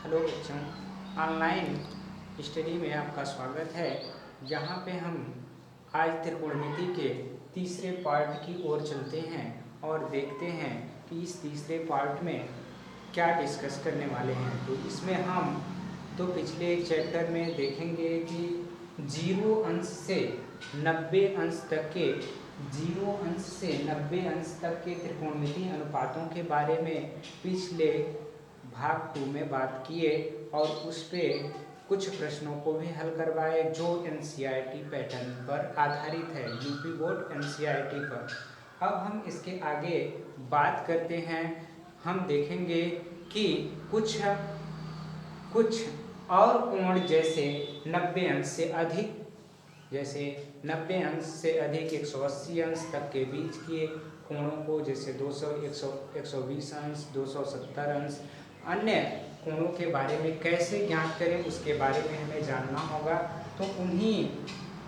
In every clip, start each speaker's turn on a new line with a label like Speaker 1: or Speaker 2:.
Speaker 1: Hello बच्चों, online study में आपका स्वागत है। यहाँ पे हम आज त्रिकोणमिति के तीसरे पार्ट की ओर चलते हैं और देखते हैं कि इस तीसरे पार्ट में क्या डिस्कस करने वाले हैं। तो इसमें हम तो पिछले एक चैप्टर में देखेंगे कि 0 अंश से 90 अंश तक के 0 अंश से 90 अंश तक के त्रिकोणमितीय अनुपातों के बारे में पिछले भाग 2 में बात किए और उस पे कुछ प्रश्नों को भी हल करवाए जो एनसीईआरटी पैटर्न पर आधारित है, यूपी बोर्ड एनसीईआरटी पर। अब हम इसके आगे बात करते हैं। हम देखेंगे कि कुछ और कोण जैसे 90 अंश से अधिक, जैसे 90 अंश से अधिक 180 अंश तक के बीच के कोणों को, जैसे 200, 120 अंश, 270 अंश, अन्य कोणों के बारे में कैसे ज्ञात करें उसके बारे में हमें जानना होगा। तो उन्हीं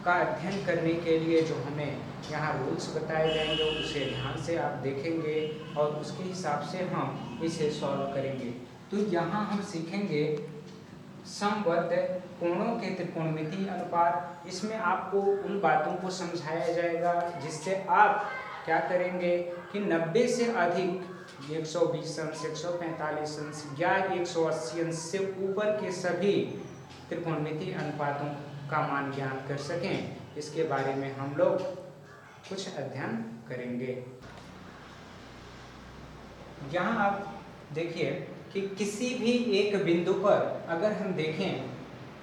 Speaker 1: का अध्ययन करने के लिए जो हमें यहाँ रूल्स बताए जाएंगे उसे ध्यान से आप देखेंगे और उसके हिसाब से हम इसे सॉल्व करेंगे। तो यहाँ हम सीखेंगे समबद्ध कोणों के त्रिकोणमितीय अनुपात। इसमें आपको उन बातों को समझाया जाएगा जिससे आप क्या करेंगे कि 90 से अधिक 120 अंश, 145 अंश या 180 अंश से ऊपर के सभी त्रिकोणमितीय अनुपातों का मान ज्ञात कर सकें। इसके बारे में हम लोग कुछ अध्ययन करेंगे। यहाँ आप देखिए कि किसी भी एक बिंदु पर अगर हम देखें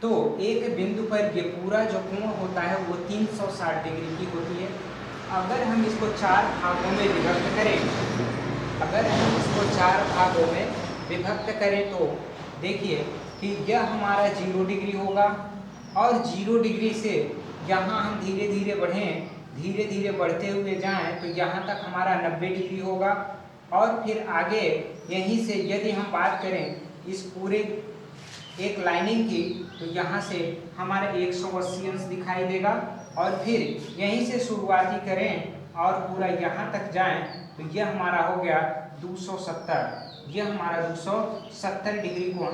Speaker 1: तो एक बिंदु पर ये पूरा जो कोण होता है वो 360 डिग्री की होती है। अगर हम इसको 4 भागों में विभक्त करें तो देखिए कि यह हमारा 0 डिग्री होगा और 0 डिग्री से यहाँ हम धीरे धीरे बढ़ते हुए जाएं तो यहाँ तक हमारा 90 डिग्री होगा। और फिर आगे यहीं से यदि हम बात करें इस पूरे एक लाइनिंग की तो यहाँ से हमारा 180 अंश दिखाई देगा और फिर यहीं से शुरुआती करें और पूरा यहाँ तक जाएं तो यह हमारा हो गया 270। यह हमारा 270 डिग्री को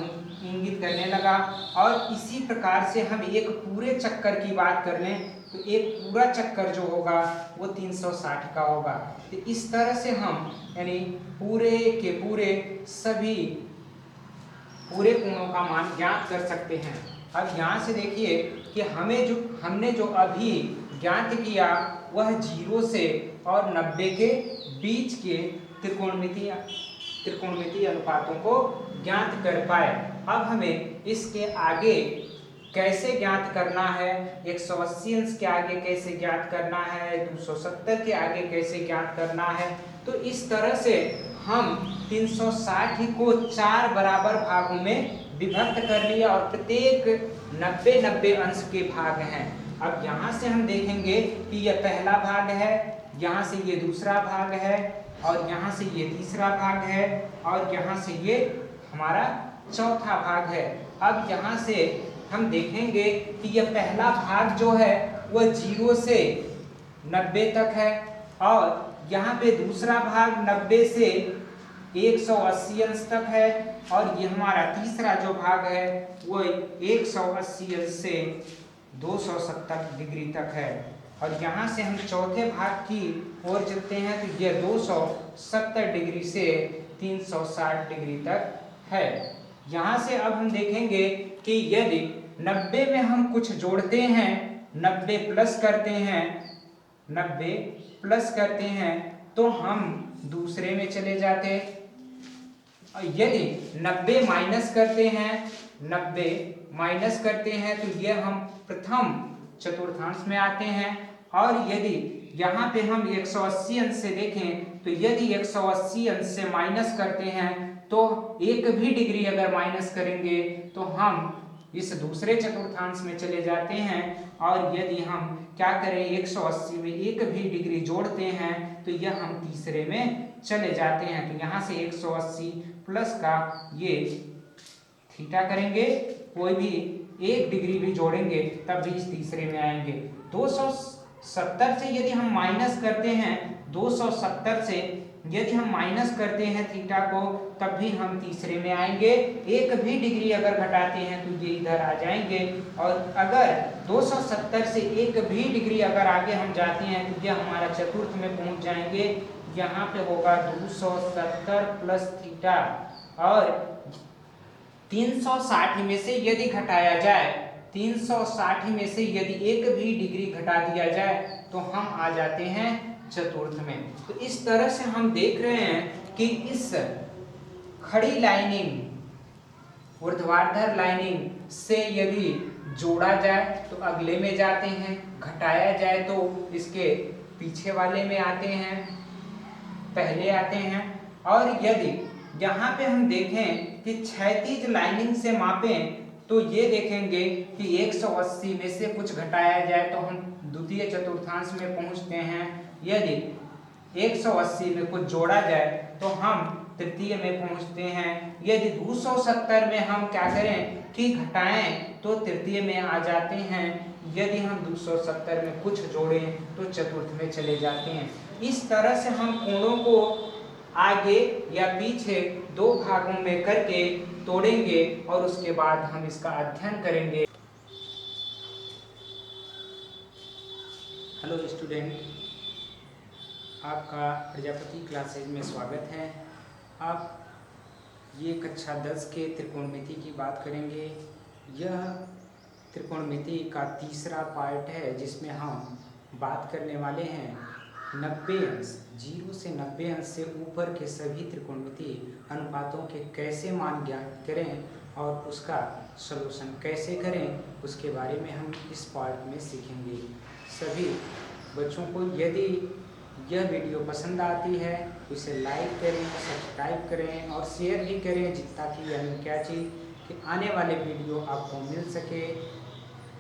Speaker 1: इंगित करने लगा। और इसी प्रकार से हम एक पूरे चक्कर की बात कर लें तो एक पूरा चक्कर जो होगा वो 360 का होगा। तो इस तरह से हम यानी पूरे के पूरे सभी पूरे कोणों का मान ज्ञात कर सकते हैं। अब यहाँ से देखिए कि हमने जो अभी ज्ञात किया वह 0 से और 90 के बीच के त्रिकोणमितीय अनुपातों को ज्ञात कर पाए। अब हमें इसके आगे कैसे ज्ञात करना है, 180 अंश के आगे कैसे ज्ञात करना है, 270 के आगे कैसे ज्ञात करना है। तो इस तरह से हम 360 को 4 बराबर भागों में विभक्त कर लिया और प्रत्येक 90 अंश के भाग हैं। अब यहाँ से हम देखेंगे कि यह पहला भाग है, यहाँ से ये दूसरा भाग है और यहाँ से ये तीसरा भाग है और यहाँ से ये हमारा चौथा भाग है। अब यहाँ से हम देखेंगे कि यह पहला भाग जो है वह 0 से 90 तक है और यहाँ पे दूसरा भाग 90 से 180 अंश तक है और ये हमारा तीसरा जो भाग है वो 180 अंश से 270 डिग्री तक है। और यहाँ से हम चौथे भाग की ओर चलते हैं तो यह 270 डिग्री से 360 डिग्री तक है। यहाँ से अब हम देखेंगे कि यदि 90 में हम कुछ जोड़ते हैं, 90 प्लस करते हैं तो हम दूसरे में चले जाते हैं। यदि 90 माइनस करते हैं तो यह हम प्रथम चतुर्थांश में आते हैं। और यदि यहाँ पे हम 180 अंश से देखें तो यदि 180 अंश से माइनस करते हैं तो एक भी डिग्री अगर माइनस करेंगे तो हम इस दूसरे चतुर्थांश में चले जाते हैं। और यदि हम क्या करें 180 में एक भी डिग्री जोड़ते हैं तो यह हम तीसरे में चले जाते हैं। तो यहाँ से 180 प्लस का ये थीटा करेंगे, कोई भी एक डिग्री भी जोड़ेंगे तब भी इस तीसरे में आएंगे। 270 से यदि हम माइनस करते हैं, 270 से यदि हम माइनस करते हैं थीटा को तब भी हम तीसरे में आएंगे। एक भी डिग्री अगर घटाते हैं तो ये इधर आ जाएंगे, और अगर 270 से एक भी डिग्री अगर आगे हम जाते हैं तो ये हमारा चतुर्थ में पहुंच जाएंगे। यहाँ पे होगा 270 प्लस थीटा, और 360 में से यदि घटाया जाए, 360 में से यदि एक भी डिग्री घटा दिया जाए तो हम आ जाते हैं चतुर्थ में। तो इस तरह से हम देख रहे हैं कि इस खड़ी लाइनिंग, ऊर्ध्वाधर लाइनिंग से यदि जोड़ा जाए तो अगले में जाते हैं, घटाया जाए तो इसके पीछे वाले में आते हैं, पहले आते हैं। और यदि यहाँ पे हम देखें कि क्षैतिज लाइनिंग से मापें तो ये देखेंगे कि 180 में से कुछ घटाया जाए तो हम द्वितीय चतुर्थांश में पहुंचते हैं। यदि 180 में कुछ जोड़ा जाए तो हम तृतीय में पहुंचते हैं। यदि 270 में हम क्या करें कि घटाएं तो तृतीय में आ जाते हैं। यदि हम 270 में कुछ जोड़ें तो चतुर्थ में चले जाते हैं। इस तरह से हम कोणों को आगे या पीछे दो भागों में करके तोड़ेंगे और उसके बाद हम इसका अध्ययन करेंगे। हेलो स्टूडेंट, आपका प्रजापति क्लासेज में स्वागत है। अब ये कक्षा 10 के त्रिकोणमिति की बात करेंगे। यह त्रिकोणमिति का तीसरा पार्ट है जिसमें हम बात करने वाले हैं 90 अंश, 0 से 90 अंश से ऊपर के सभी त्रिकोणमिति अनुपातों के कैसे मान ज्ञात करें और उसका सलूशन कैसे करें, उसके बारे में हम इस पार्ट में सीखेंगे। सभी बच्चों को यदि यह वीडियो पसंद आती है तो इसे लाइक करें, सब्सक्राइब करें और शेयर भी करें, ताकि यानी क्या चीज़ कि आने वाले वीडियो आपको मिल सके।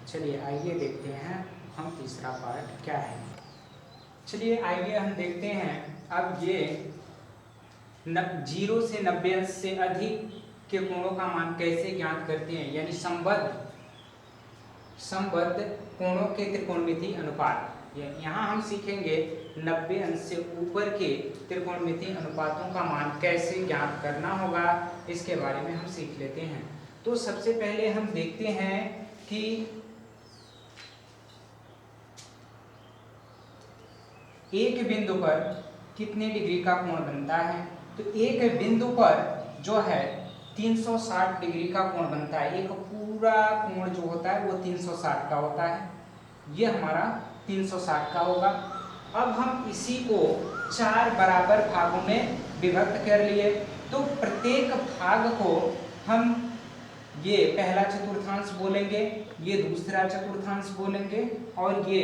Speaker 1: चलिए आइए देखते हैं हम तीसरा पार्ट क्या है। चलिए आइए हम देखते हैं। अब ये 0 से 90 अंश से अधिक के कोणों का मान कैसे ज्ञात करते हैं, यानी संबद्ध कोणों के त्रिकोणमिति अनुपात। यहाँ हम सीखेंगे 90 अंश से ऊपर के त्रिकोणमिति अनुपातों का मान कैसे ज्ञात करना होगा, इसके बारे में हम सीख लेते हैं। तो सबसे पहले हम देखते हैं कि एक बिंदु पर कितने डिग्री का कोण बनता है। तो एक बिंदु पर जो है 360 डिग्री का कोण बनता है। एक पूरा कोण जो होता है वो 360 का होता है। ये हमारा 360 का होगा। अब हम इसी को 4 बराबर भागों में विभक्त कर लिए। तो प्रत्येक भाग को हम ये पहला चतुर्थांश बोलेंगे, ये दूसरा चतुर्थांश बोलेंगे और ये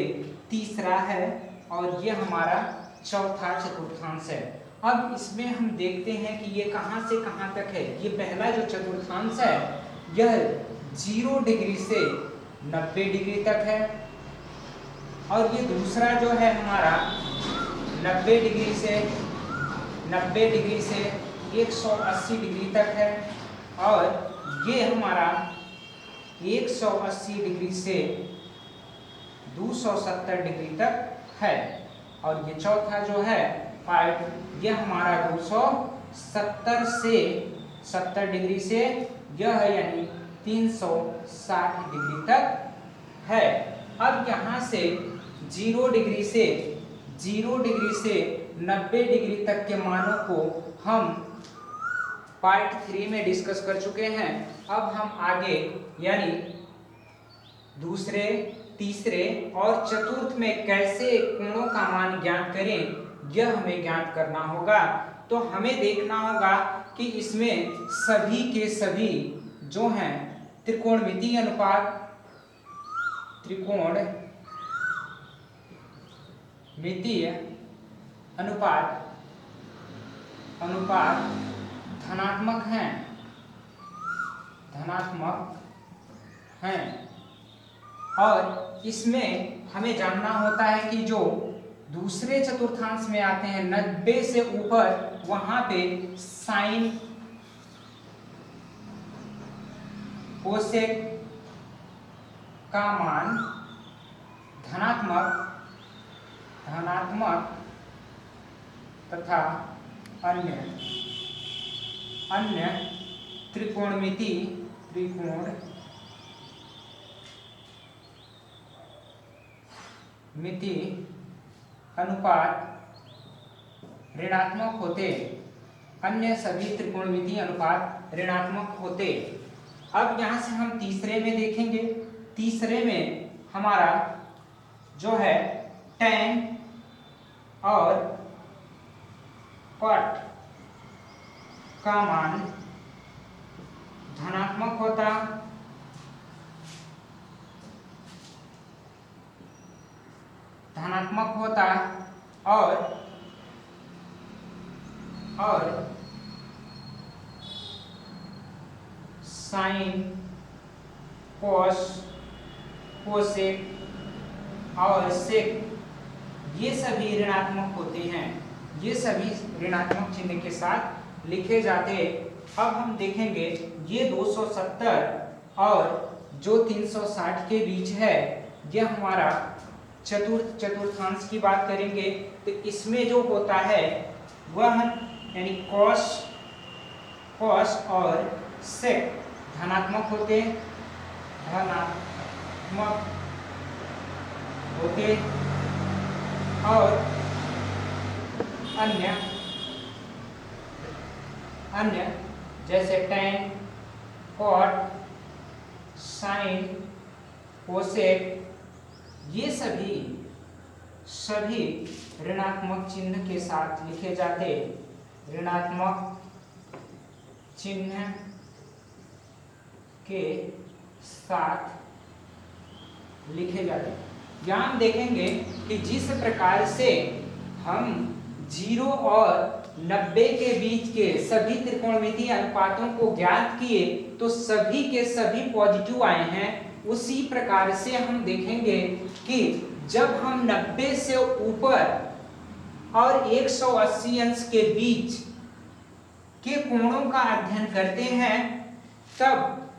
Speaker 1: तीसरा है और ये हमारा चौथा चतुर्थांश है। अब इसमें हम देखते हैं कि ये कहाँ से कहाँ तक है। ये पहला जो चतुर्थांश है यह 0 डिग्री से 90 डिग्री तक है, और ये दूसरा जो है हमारा 90 डिग्री से 180 डिग्री तक है, और ये हमारा 180 डिग्री से 270 डिग्री तक है, और ये चौथा जो है पार्ट ये हमारा 270 से 70 डिग्री से यह है यानी 360 डिग्री तक है। अब यहाँ से 0 डिग्री से 90 डिग्री तक के मानों को हम पार्ट 3 में डिस्कस कर चुके हैं। अब हम आगे यानी दूसरे, तीसरे और चतुर्थ में कैसे कोणों का मान ज्ञात करें, यह हमें ज्ञात करना होगा। तो हमें देखना होगा कि इसमें सभी के सभी जो हैं त्रिकोणमितीय अनुपात धनात्मक हैं, और इसमें हमें जानना होता है कि जो दूसरे चतुर्थांश में आते हैं 90 से ऊपर, वहां पे साइन कोसेक का मान धनात्मक तथा अन्य अन्य त्रिकोणमिति अनुपात ऋणात्मक होते, अन्य सभी त्रिकोणमिति अनुपात ऋणात्मक होते। अब यहां से हम तीसरे में देखेंगे। तीसरे में हमारा जो है tan और cot का मान धनात्मक होता, और साइन, कॉस, कोसेक और सेक ये सभी ऋणात्मक होते हैं। ये सभी ऋणात्मक चिन्ह के साथ लिखे जाते। अब हम देखेंगे ये 270 और जो 360 के बीच है, ये हमारा चतुर्थांश की बात करेंगे तो इसमें जो होता है वह यानी कॉस और सेक धनात्मक होते और अन्य जैसे tan, cot, sin, कोसेक ये सभी ऋणात्मक चिन्ह के साथ लिखे जाते। ऋणात्मक चिन्ह के साथ लिखे जाते। यहाँ हम देखेंगे कि जिस प्रकार से हम 0 और 90 के बीच के सभी त्रिकोणमितीय अनुपातों को ज्ञात किए तो सभी के सभी पॉजिटिव आए हैं, उसी प्रकार से हम देखेंगे कि जब हम 90 से ऊपर और 180 अंश के बीच के कोणों का अध्ययन करते हैं तब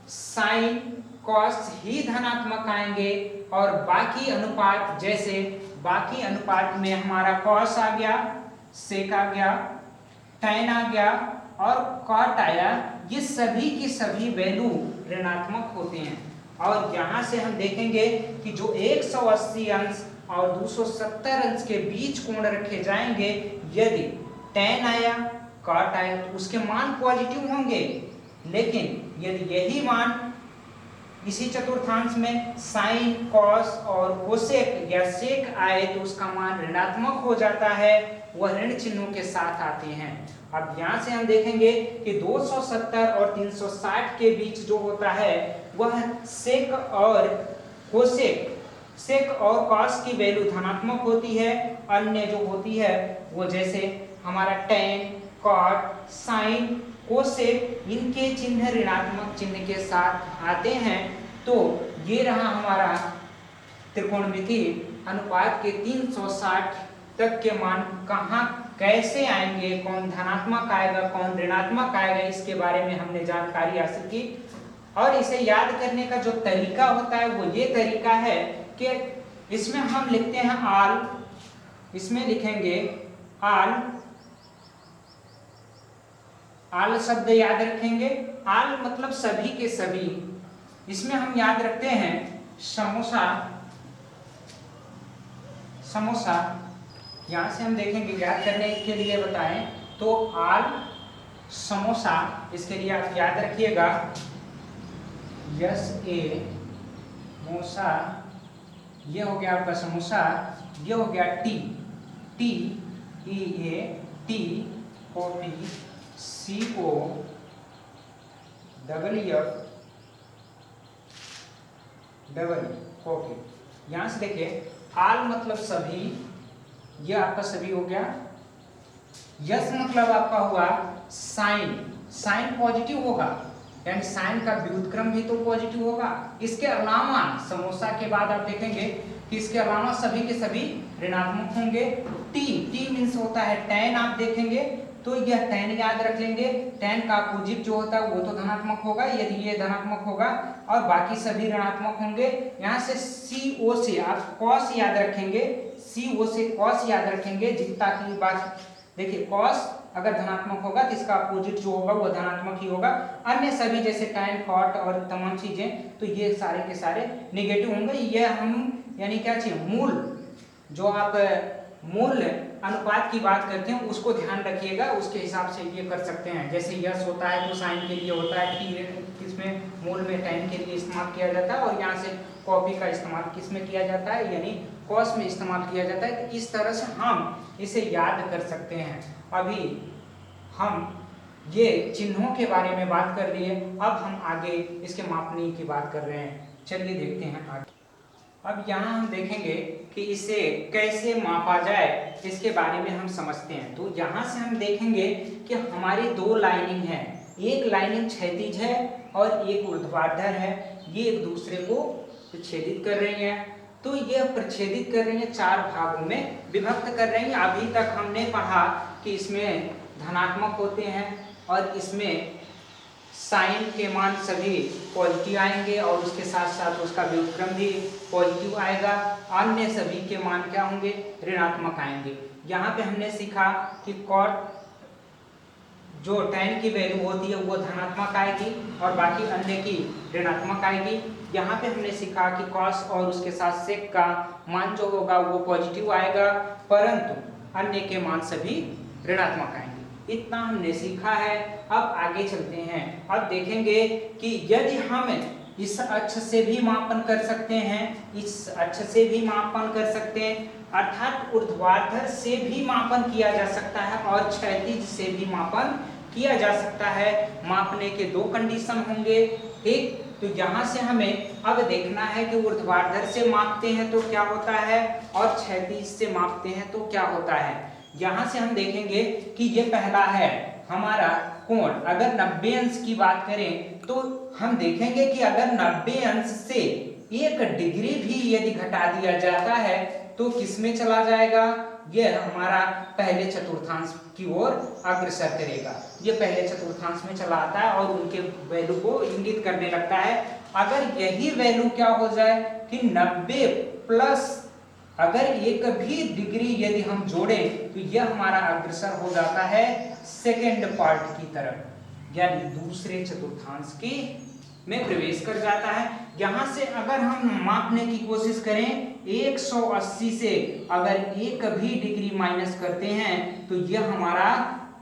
Speaker 1: साइन, कॉस ही धनात्मक आएंगे और बाकी अनुपात जैसे बाकी अनुपात में हमारा कॉस आ गया, सेक आ गया, tan आ गया और cot आया, ये सभी की सभी वैल्यू ऋणात्मक होते हैं। और यहाँ से हम देखेंगे कि जो 180 अंश और 270 अंश के बीच कोण रखे जाएंगे, यदि tan आया, cot आया तो उसके मान पॉजिटिव होंगे, लेकिन यदि यही मान इसी चतुर्थांश में साइन, कॉस और कोसेक या सेक आए तो उसका मान ऋणात्मक हो जाता है, वह ऋण चिन्हों के साथ आते हैं। अब यहाँ से हम देखेंगे कि 270 और 360 के बीच जो होता है वह सेक और कोसेक, सेक और कॉस की वैल्यू धनात्मक होती है। अन्य जो होती है वो जैसे हमारा tan, cot, sin, कोसेक इनके चिन्ह ऋणात्मक चिन्ह के साथ आते हैं। तो ये रहा हमारा त्रिकोणमितीय अनुपात के 360 तक के मान कहाँ कैसे आएंगे, कौन धनात्मक आएगा कौन ऋणात्मक आएगा, इसके बारे में हमने जानकारी हासिल की। और इसे याद करने का जो तरीका होता है वो ये तरीका है कि इसमें हम लिखते हैं आल, इसमें लिखेंगे आल शब्द याद रखेंगे। आल मतलब सभी के सभी। इसमें हम याद रखते हैं समोसा। यहां से हम देखेंगे याद करने के लिए बताएं तो आल समोसा, इसके लिए आप याद रखिएगा मोसा, ये हो गया आपका समोसा, ये हो गया टी कॉफी। यहां से देखिए आल मतलब सभी, यह आपका सभी हो गया। यस मतलब आपका हुआ साइन, साइन पॉजिटिव होगा यानी साइन का व्युत्क्रम भी तो पॉजिटिव होगा। इसके अलावा समोसा के बाद आप देखेंगे कि इसके अलावा सभी के सभी ऋणात्मक होंगे। टी मीन्स होता है tan, आप देखेंगे तो यह tan याद रख लेंगे। tan का अपोजिट जो होता है वो तो धनात्मक होगा, यदि ये धनात्मक होगा और बाकी सभी ऋणात्मक होंगे। यहाँ से CO से आप cos याद रखेंगे, CO से cos याद रखेंगे, जितना की बात देखिए cos अगर धनात्मक होगा तो इसका अपोजिट जो होगा वो धनात्मक ही होगा। अन्य सभी जैसे tan cot और तमाम चीजें तो ये सारे के सारे नेगेटिव होंगे। ये हम यानी क्या चाहिए, मूल जो आप मूल अनुपात की बात करते हैं उसको ध्यान रखिएगा, उसके हिसाब से ये कर सकते हैं। जैसे यस होता है तो साइन के लिए होता है, टी इसमें मूल में tan के लिए इस्तेमाल किया जाता है, और यहाँ से कॉपी का इस्तेमाल किस में किया जाता है, यानी कॉस में इस्तेमाल किया जाता है। तो इस तरह से हम इसे याद कर सकते हैं। अभी हम ये चिन्हों के बारे में बात कर लिए, अब हम आगे इसके मापनी की बात कर रहे हैं। चलिए देखते हैं आगे। अब यहाँ हम देखेंगे कि इसे कैसे मापा जाए, इसके बारे में हम समझते हैं। तो यहाँ से हम देखेंगे कि हमारी दो लाइनिंग है, एक लाइनिंग क्षैतिज है और एक ऊर्ध्वाधर है। ये एक दूसरे को छेदित कर रही हैं, तो ये प्रच्छेदित कर रही हैं, चार भागों में विभक्त कर रही हैं। अभी तक हमने पढ़ा कि इसमें धनात्मक होते हैं और इसमें साइन के मान सभी पॉजिटिव आएंगे और उसके साथ साथ उसका व्युत्क्रम भी पॉजिटिव आएगा। अन्य सभी के मान क्या होंगे, ऋणात्मक आएंगे। यहाँ पे हमने सीखा कि कॉट जो tan की वैल्यू होती है वो धनात्मक आएगी और बाकी अन्य की ऋणात्मक आएगी। यहाँ पे हमने सीखा कि cos और उसके साथ sec का मान जो होगा वो पॉजिटिव आएगा, परंतु अन्य के मान सभी ऋणात्मक आएंगे। इतना हमने सीखा है। अब आगे चलते हैं। अब देखेंगे कि यदि हम इस अक्ष से भी मापन कर सकते हैं, इस अक्ष से भी मापन कर सकते हैं, अर्थात ऊर्ध्वाधर से भी मापन किया जा सकता है और क्षैतिज से भी मापन किया जा सकता है। मापने के दो कंडीशन होंगे, ठीक। तो यहाँ से हमें अब देखना है कि ऊर्ध्वाधर से मापते हैं तो क्या होता है और क्षैतिज से मापते हैं तो क्या होता है। यहाँ से हम देखेंगे कि ये पहला है हमारा कोण। अगर 90 अंश की बात करें तो हम देखेंगे कि अगर 90 अंश से 1 डिग्री भी यदि घटा दिया जाता है तो किसमें चला जाएगा, यह हमारा पहले चतुर्थांश की ओर अग्रसर करेगा। ये पहले चतुर्थांश में चला आता है और उनके वैल्यू को इंगित करने लगता है। अगर यही वैल्यू क्या हो जाए कि 90 प्लस अगर एक भी डिग्री यदि हम जोड़ें तो यह हमारा अग्रसर हो जाता है सेकेंड पार्ट की तरफ, यानी दूसरे चतुर्थांश की में प्रवेश कर जाता है। यहाँ से अगर हम मापने की कोशिश करें 180 से अगर एक भी डिग्री माइनस करते हैं तो यह हमारा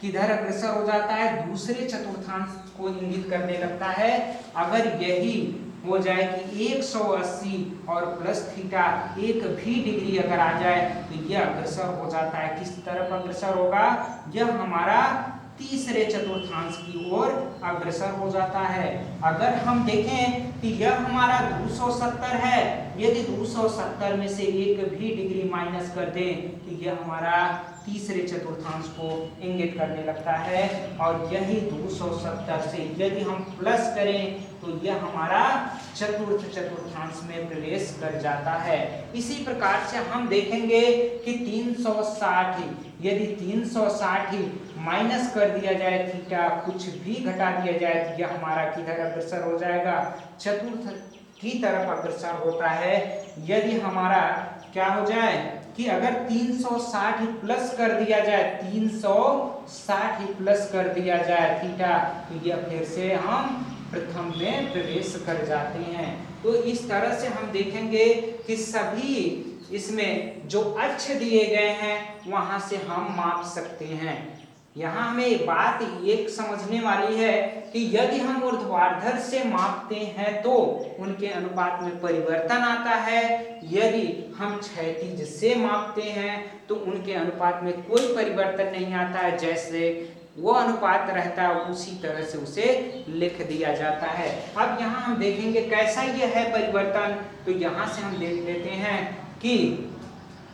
Speaker 1: किधर अग्रसर हो जाता है, दूसरे चतुर्थांश को इंगित करने लगता है। अगर यही हो जाए कि 180 और प्लस थीटा एक भी डिग्री अगर आ जाए तो यह अग्रसर हो जाता है। किस तरफ अग्रसर होगा, यह हमारा तीसरे चतुर्थांश की ओर अग्रसर हो जाता है। अगर हम देखें कि यह हमारा 270 है, यदि 270 में से एक भी डिग्री माइनस कर दें तो यह हमारा तीसरे चतुर्थांश को इंगित करने लगता है। और यही 270 से यदि हम प्लस करें तो यह हमारा चतुर्थ चतुर्थांश में प्रवेश कर जाता है। इसी प्रकार से हम देखेंगे कि 360 यदि 360 माइनस कर दिया जाए थीटा, कुछ भी घटा दिया जाए तो यह हमारा किधर अग्रसर हो जाएगा, चतुर्थ की तरफ अग्रसर होता है। यदि हमारा क्या हो जाए कि अगर 360 प्लस कर दिया जाए, 360 प्लस कर दिया जाए थीटा तो यह फिर से हम प्रथम में प्रवेश कर जाते हैं। तो इस तरह से हम देखेंगे कि सभी इसमें जो अक्ष दिए गए हैं वहां से हम माप सकते हैं। यहाँ हमें बात एक समझने वाली है कि यदि हम ऊर्ध्वाधर से मापते हैं तो उनके अनुपात में परिवर्तन आता है, यदि हम क्षैतिज से मापते हैं तो उनके अनुपात में कोई परिवर्तन नहीं आता है। जैसे वो अनुपात रहता है उसी तरह से उसे लिख दिया जाता है। अब यहाँ हम देखेंगे कैसा यह है परिवर्तन। तो यहाँ से हम देख लेते हैं कि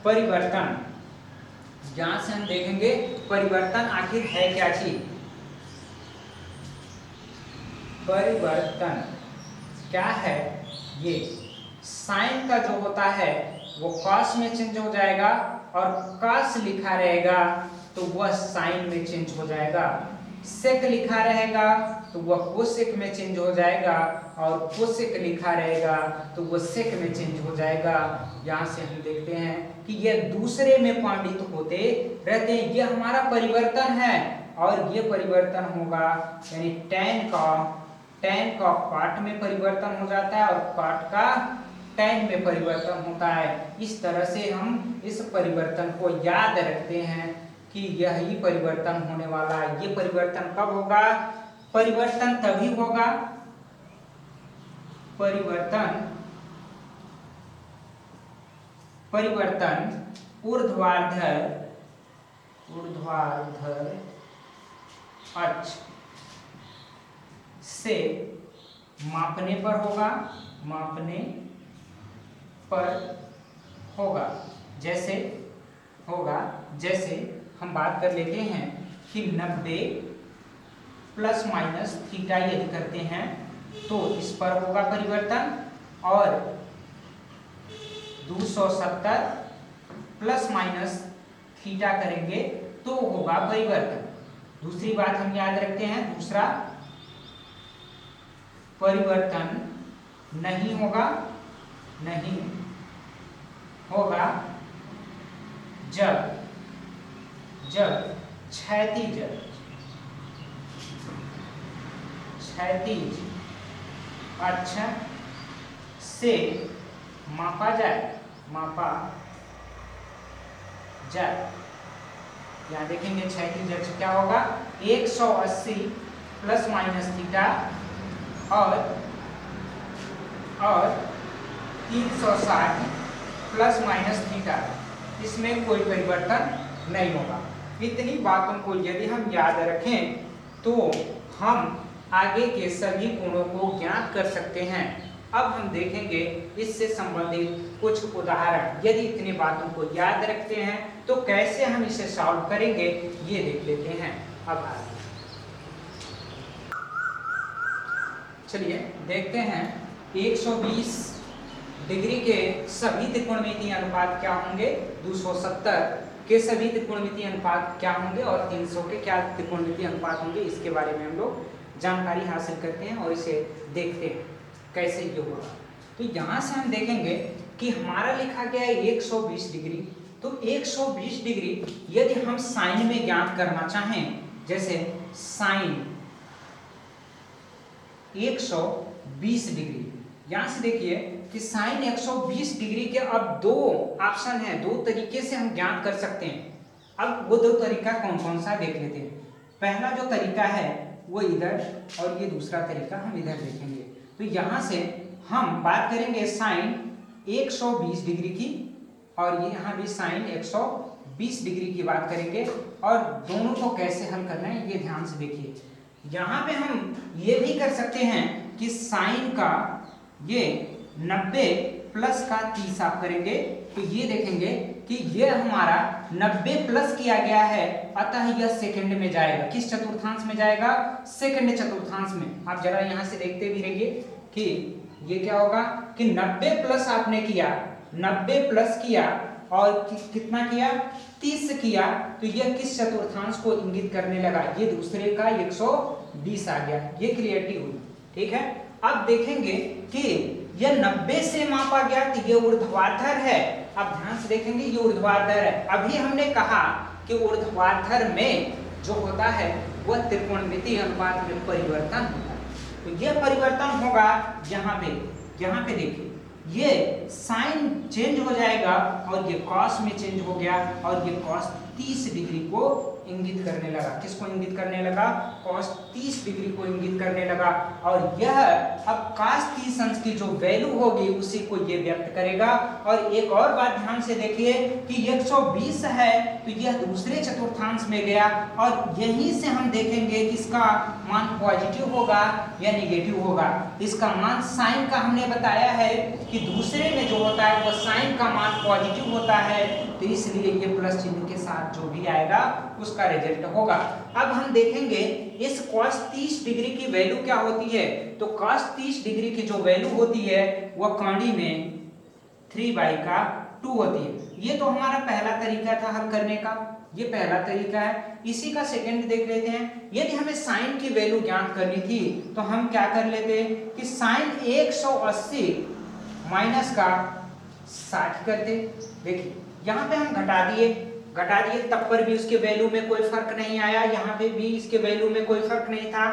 Speaker 1: परिवर्तन, यहाँ से हम देखेंगे परिवर्तन आखिर है क्या चीज। परिवर्तन क्या है, ये साइन का जो होता है वो कॉस में चेंज हो जाएगा और कॉस लिखा रहेगा तो वह साइन में चेंज हो जाएगा। सेक लिखा रहेगा तो वह कोसेक में चेंज हो जाएगा और कोसेक लिखा रहेगा तो वह सेक में चेंज हो जाएगा। यहाँ से हम देखते हैं कि यह दूसरे में पांडित होते रहते हैं। यह हमारा परिवर्तन है। और ये परिवर्तन होगा यानी tan का cot में परिवर्तन हो जाता है और cot का tan में परिवर्तन होता है। इस तरह से हम इस परिवर्तन को याद रखते हैं कि यही परिवर्तन होने वाला है। ये परिवर्तन कब होगा? परिवर्तन तभी होगा, परिवर्तन ऊर्ध्वाधर अक्ष से मापने पर होगा। जैसे हम बात कर लेते हैं कि 90 प्लस माइनस थीटा यदि करते हैं तो इस पर होगा परिवर्तन, और 270 प्लस माइनस थीटा करेंगे तो होगा परिवर्तन। दूसरी बात हम याद रखते हैं, दूसरा परिवर्तन नहीं होगा जब क्षैतिज अक्ष से मापा जाए। यहाँ देखेंगे क्षैतिज अक्ष क्या होगा, 180 प्लस माइनस थीटा और 360 प्लस माइनस थीटा, इसमें कोई परिवर्तन नहीं होगा। इतनी बातों को यदि हम याद रखें तो हम आगे के सभी गुणों को ज्ञात कर सकते हैं। अब हम देखेंगे इससे संबंधित कुछ उदाहरण। यदि इतनी बातों को याद रखते हैं तो कैसे हम इसे सॉल्व करेंगे ये देख लेते हैं। अब आगे चलिए देखते हैं 120 डिग्री के सभी त्रिकोणमितीय अनुपात क्या होंगे, 270 के सभी त्रिकोणमितीय अनुपात क्या होंगे और 300 के क्या त्रिकोणमितीय अनुपात होंगे, इसके बारे में हम लोग जानकारी हासिल करते हैं और इसे देखते हैं कैसे ये होगा। तो यहाँ से हम देखेंगे कि हमारा लिखा गया है 120 डिग्री, तो 120 डिग्री यदि हम साइन में ज्ञात करना चाहें, जैसे साइन 120 डिग्री, यहाँ से देखिए कि साइन 120 डिग्री के अब दो ऑप्शन है, दो तरीके से हम ज्ञात कर सकते हैं। अब वो दो तरीका कौन कौन सा देख लेते हैं। पहला जो तरीका है वो इधर, और ये दूसरा तरीका हम इधर देखेंगे। तो यहाँ से हम बात करेंगे साइन 120 डिग्री की, और ये यहाँ भी साइन 120 डिग्री की बात करेंगे, और दोनों को कैसे हल करना है ये ध्यान से देखिए। यहाँ पे हम ये भी कर सकते हैं कि साइन का ये 90 प्लस का 30 आप करेंगे तो ये देखेंगे कि ये हमारा 90 प्लस किया गया है, अतः यह सेकंड में जाएगा। किस चतुर्थांश में जाएगा? सेकंड चतुर्थांश में। आप जरा यहाँ से देखते भी रहिए कि ये क्या होगा कि 90 प्लस आपने किया, 90 प्लस किया और कितना किया, 30 किया, तो यह किस चतुर्थांश को इंगित करने लगा, ये दूसरे का 120 आ गया। ये क्रिएटिव हुई, ठीक है। अब देखेंगे कि यह 90 से मापा गया तो ये ऊर्ध्वाधर है। अब ध्यान से देखेंगे ये ऊर्ध्वाधर है। अभी हमने कहा कि ऊर्ध्वाधर में जो होता है वह त्रिकोणमितीय अनुपात में परिवर्तन होता है, तो यह परिवर्तन होगा यहाँ पे देखिए ये साइन चेंज हो जाएगा और ये कॉस में चेंज हो गया, और ये कॉस 30 डिग्री को इंगित करने लगा। किसको इंगित करने लगा? कॉस 30 डिग्री को इंगित करने लगा। और यह अब कॉस 30 अंश की जो वैल्यू होगी उसी को ये व्यक्त करेगा। और एक और बात ध्यान से देखिए कि 120 है तो यह दूसरे चतुर्थांश में गया, और यहीं से हम देखेंगे कि इसका मान पॉजिटिव होगा या नेगेटिव होगा। इसका मान साइन का हमने बताया है कि दूसरे में जो होता है वह साइन का मान पॉजिटिव होता है, तो इसलिए ये प्लस चिन्ह के साथ जो भी आएगा उसका रिजल्ट होगा। अब हम देखेंगे इस cos 30 डिग्री की वैल्यू क्या होती है। तो cos 30 डिग्री की जो वैल्यू होती है वह कांडी में 3/2 होती है। ये तो हमारा पहला तरीका था हल करने का, ये पहला तरीका है। इसी का सेकंड देख लेते हैं। यदि हमें साइन की वैल्यू ज्ञात करनी थी तो हम क्या कर लेते कि साइन 180 माइनस का 60 करते। देखिए यहाँ पे हम घटा दिए तब पर भी उसके वैल्यू में कोई फर्क नहीं आया, यहाँ पे भी इसके वैल्यू में कोई फर्क नहीं था।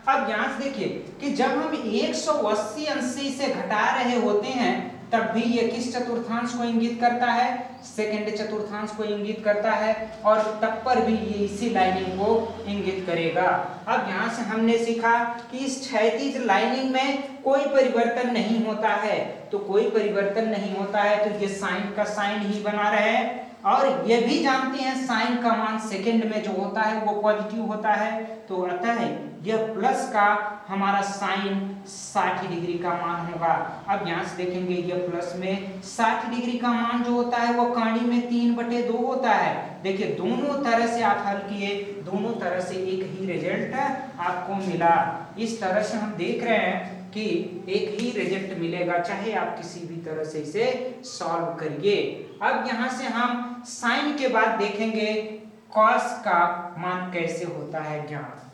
Speaker 1: अब यहाँ से देखिए कि जब हम 180 अंश से इसे घटा रहे होते हैं तब भी ये किस चतुर्थांश को इंगित करता है, सेकंड चतुर्थांश को इंगित करता है, और तब पर भी ये इसी लाइनिंग को इंगित करेगा। अब यहाँ से हमने सीखा कि इस क्षैतिज लाइनिंग में कोई परिवर्तन नहीं होता है, तो कोई परिवर्तन नहीं होता है तो ये साइन का साइन ही बना रहे, और ये भी जानते हैं साइन का मान सेकंड में जो होता है वो पॉजिटिव होता है, तो अतः यह प्लस का हमारा साइन 60 डिग्री का मान होगा। अब यहाँ से देखेंगे यह प्लस में 60 डिग्री का मान जो होता है वो काणी में 3/2 होता है। देखिए दोनों तरह से आप हल किए, दोनों तरह से एक ही रिजल्ट आपको मिला। इस तरह से हम देख रहे हैं कि एक ही रिजल्ट मिलेगा चाहे आप किसी भी तरह से इसे सॉल्व करिए। अब यहाँ से हम साइन के बाद देखेंगे कॉस का मान कैसे होता है ज्ञात।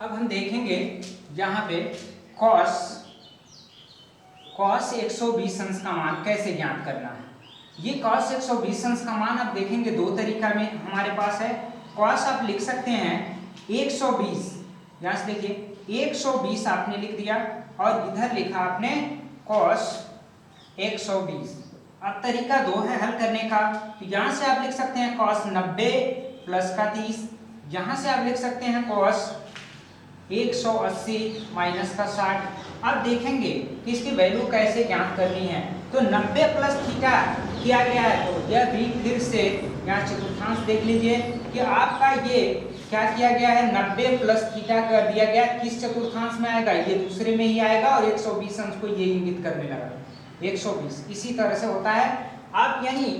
Speaker 1: अब हम देखेंगे यहाँ पे कॉस 120 अंश का मान कैसे ज्ञात करना है। ये कॉस 120 अंश का मान आप देखेंगे दो तरीका में हमारे पास है। कॉस आप लिख सकते हैं 120, यहाँ से देखिए 120 आपने लिख दिया और इधर लिखा आपने कॉस 120। अब तरीका दो है हल करने का, तो यहाँ से आप लिख सकते हैं कॉस 90 प्लस का 30, यहाँ से आप लिख सकते हैं कॉस 180 माइनस का 60। अब देखेंगे कि इसकी वैल्यू कैसे ज्ञात करनी है। तो 90 प्लस थीटा किया गया है, तो यह भी फिर से यहाँ चतुर्थांश देख लीजिए कि आपका ये क्या किया गया है, 90 प्लस थीटा कर दिया गया। किस चतुर्थांश में आएगा, ये दूसरे में ही आएगा, और 120 अंश को ये इंगित करने लगा 120। इसी तरह से होता है। आप यानी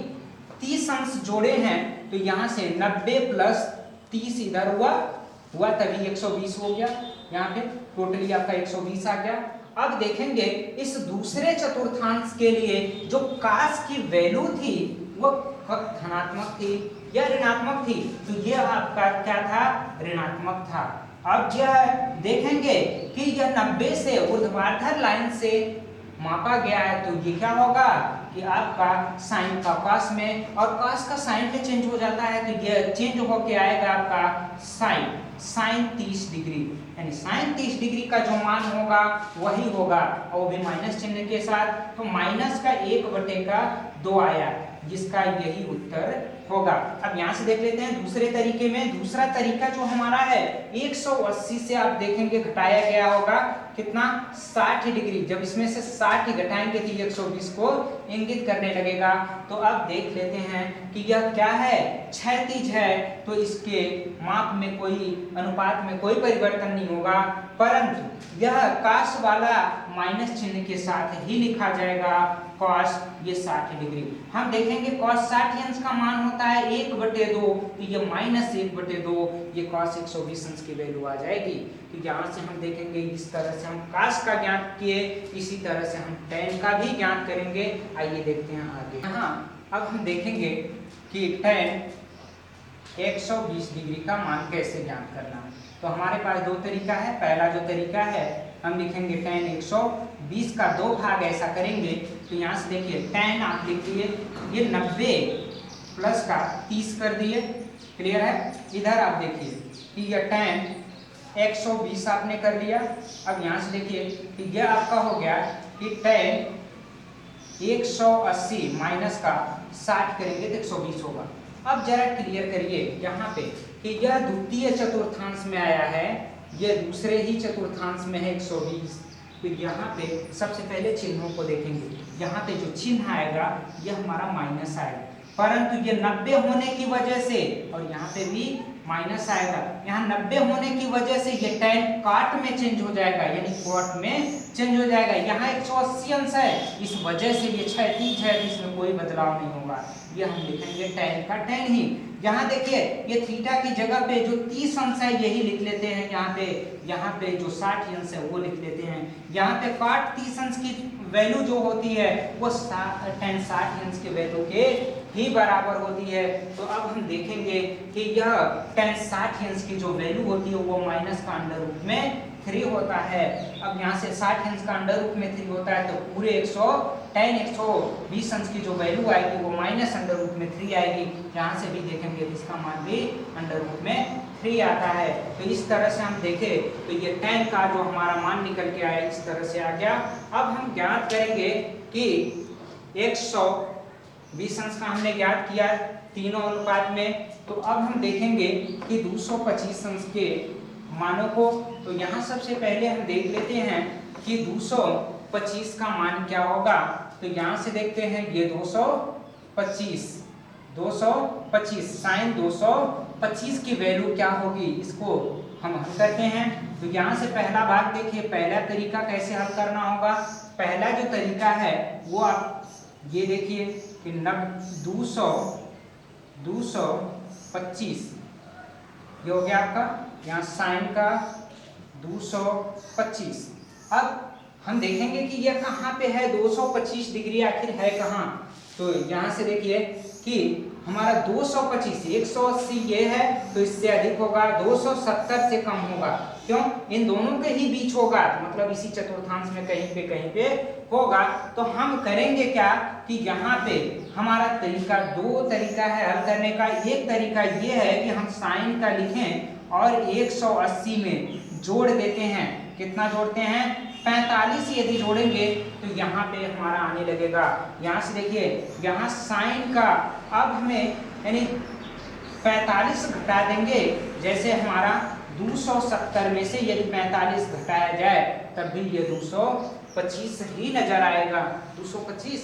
Speaker 1: 30 अंश जोड़े हैं तो यहाँ से 90 प्लस 30 इधर हुआ तभी 120 हो गया, यहाँ पे टोटली आपका 120 आ गया। अब देखेंगे इस दूसरे चतुर्थांश के लिए जो काश की वैल्यू थी वो धनात्मक थी या ऋणात्मक थी, तो यह आपका क्या था, ऋणात्मक था। अब यह देखेंगे कि यह 90 से ऊर्ध्वाधर लाइन से मापा गया है, तो ये क्या होगा कि आपका साइन का कॉस में, और कॉस का साइन में चेंज हो जाता है तो ये चेंज होके आएगा आपका साइन 30 डिग्री, यानी साइन 30 डिग्री का जो मान होगा वही होगा, और वो भी माइनस चिन्ह के साथ। तो माइनस का 1/2 आया, जिसका यही उत्तर होगा। अब यहाँ से देख लेते हैं दूसरे तरीके में। दूसरा तरीका जो हमारा है 180 से आप देखेंगे घटाया गया होगा कितना, 60 डिग्री। जब इसमें से 60 घटाएंगे तो 120 को इंगित करने लगेगा। तो अब देख लेते हैं कि यह क्या है, क्षैतिज है, तो इसके माप में कोई अनुपात में कोई परिवर्तन नहीं होगा, परंतु यह काश वाला माइनस चिन्ह के साथ ही लिखा जाएगा कॉस ये 60 डिग्री। हम देखेंगे कॉस 60 अंश का मान होता है 1/2, तो ये माइनस 1/2, ये कॉस 120 अंश की वैल्यू आ जाएगी। तो यहाँ से हम देखेंगे इस तरह से हम काश का ज्ञात किए, इसी तरह से हम tan का भी ज्ञात करेंगे। आइए देखते हैं आगे। यहाँ अब हम देखेंगे कि tan 120 डिग्री का मान कैसे ज्ञात करना है। तो हमारे पास दो तरीका है। पहला जो तरीका है हम लिखेंगे tan 120 का 2 भाग ऐसा करेंगे, तो यहाँ से देखिए tan आप लिख दिए, ये 90 प्लस का 30 कर दिए, क्लियर है। इधर आप देखिए कि यह tan 120 आपने कर लिया। अब यहाँ से देखिए कि यह आपका हो गया कि tan 180 माइनस का 60 करेंगे तो 120 होगा। अब जरा क्लियर करिए यहाँ पे कि यह द्वितीय चतुर्थांश में आया है, यह दूसरे ही चतुर्थांश में है 120। तो यहाँ पे सबसे पहले चिन्हों को देखेंगे। यहाँ पे जो चिन्ह आएगा यह हमारा माइनस आएगा, परंतु ये 90 होने की वजह से, और यहाँ पे भी माइनस आएगा, यहाँ 90 होने की वजह से ये tan काट में चेंज हो जाएगा, यानी कॉट में चेंज हो जाएगा। यहाँ 180 अंश है, इस वजह से ये क्षैतिज है, इसमें कोई बदलाव नहीं होगा, ये हम लिखेंगे tan का tan ही। यहाँ देखिए ये थीटा की जगह पे जो 30 अंश है यही लिख लेते हैं, यहाँ पे जो 60 अंश है वो लिख लेते हैं। यहाँ पे काट 30 अंश की वैल्यू जो होती है वो tan 60 अंश के वैल्यू के ही बराबर होती है। तो अब हम देखेंगे कि यह tan 60 अंश की जो वैल्यू होती है वो माइनस का अंडर रूट में 3 होता है। अब यहाँ से 60 अंश का अंडर रूट में 3 होता है तो पूरे 120 अंश की जो वैल्यू आएगी वो माइनस अंडर रूट में 3 आएगी। यहाँ से भी देखेंगे इसका मान भी अंडर रूट में 3 आता है। तो इस तरह से हम देखें तो ये tan का जो हमारा मान निकल के आया इस तरह से आ गया। अब हम ज्ञात करेंगे कि 120 अंश का हमने ज्ञात किया तीनों अनुपात में। तो अब हम देखेंगे कि 225 अंश के मानों को। तो यहाँ सबसे पहले हम देख लेते हैं कि 225 का मान क्या होगा। तो यहाँ से देखते हैं ये 225 साइन 225 की वैल्यू क्या होगी, इसको हम हल करते हैं। तो यहाँ से पहला भाग देखिए, पहला तरीका कैसे हल करना होगा। पहला जो तरीका है वो आप ये देखिए कि 225 ये हो गया आपका यहाँ साइन का 225। अब हम देखेंगे कि यह कहाँ पे है, 225 डिग्री आखिर है कहाँ। तो यहाँ से देखिए कि हमारा 225 180 ये है तो इससे अधिक होगा, 270 से कम होगा। क्यों? इन दोनों के ही बीच होगा, मतलब इसी चतुर्थांश में कहीं पे होगा। तो हम करेंगे क्या कि यहाँ पे हमारा तरीका, दो तरीका है हल करने का। एक तरीका ये है कि हम साइन का लिखें और 180 में जोड़ देते हैं। कितना जोड़ते हैं? 45 यदि जोड़ेंगे तो यहाँ पे हमारा आने लगेगा। यहाँ से देखिए यहाँ साइन का अब हमें यानी 45 घटा देंगे। जैसे हमारा 270 में से यदि 45 घटाया जाए तब भी ये 225 ही नजर आएगा, 225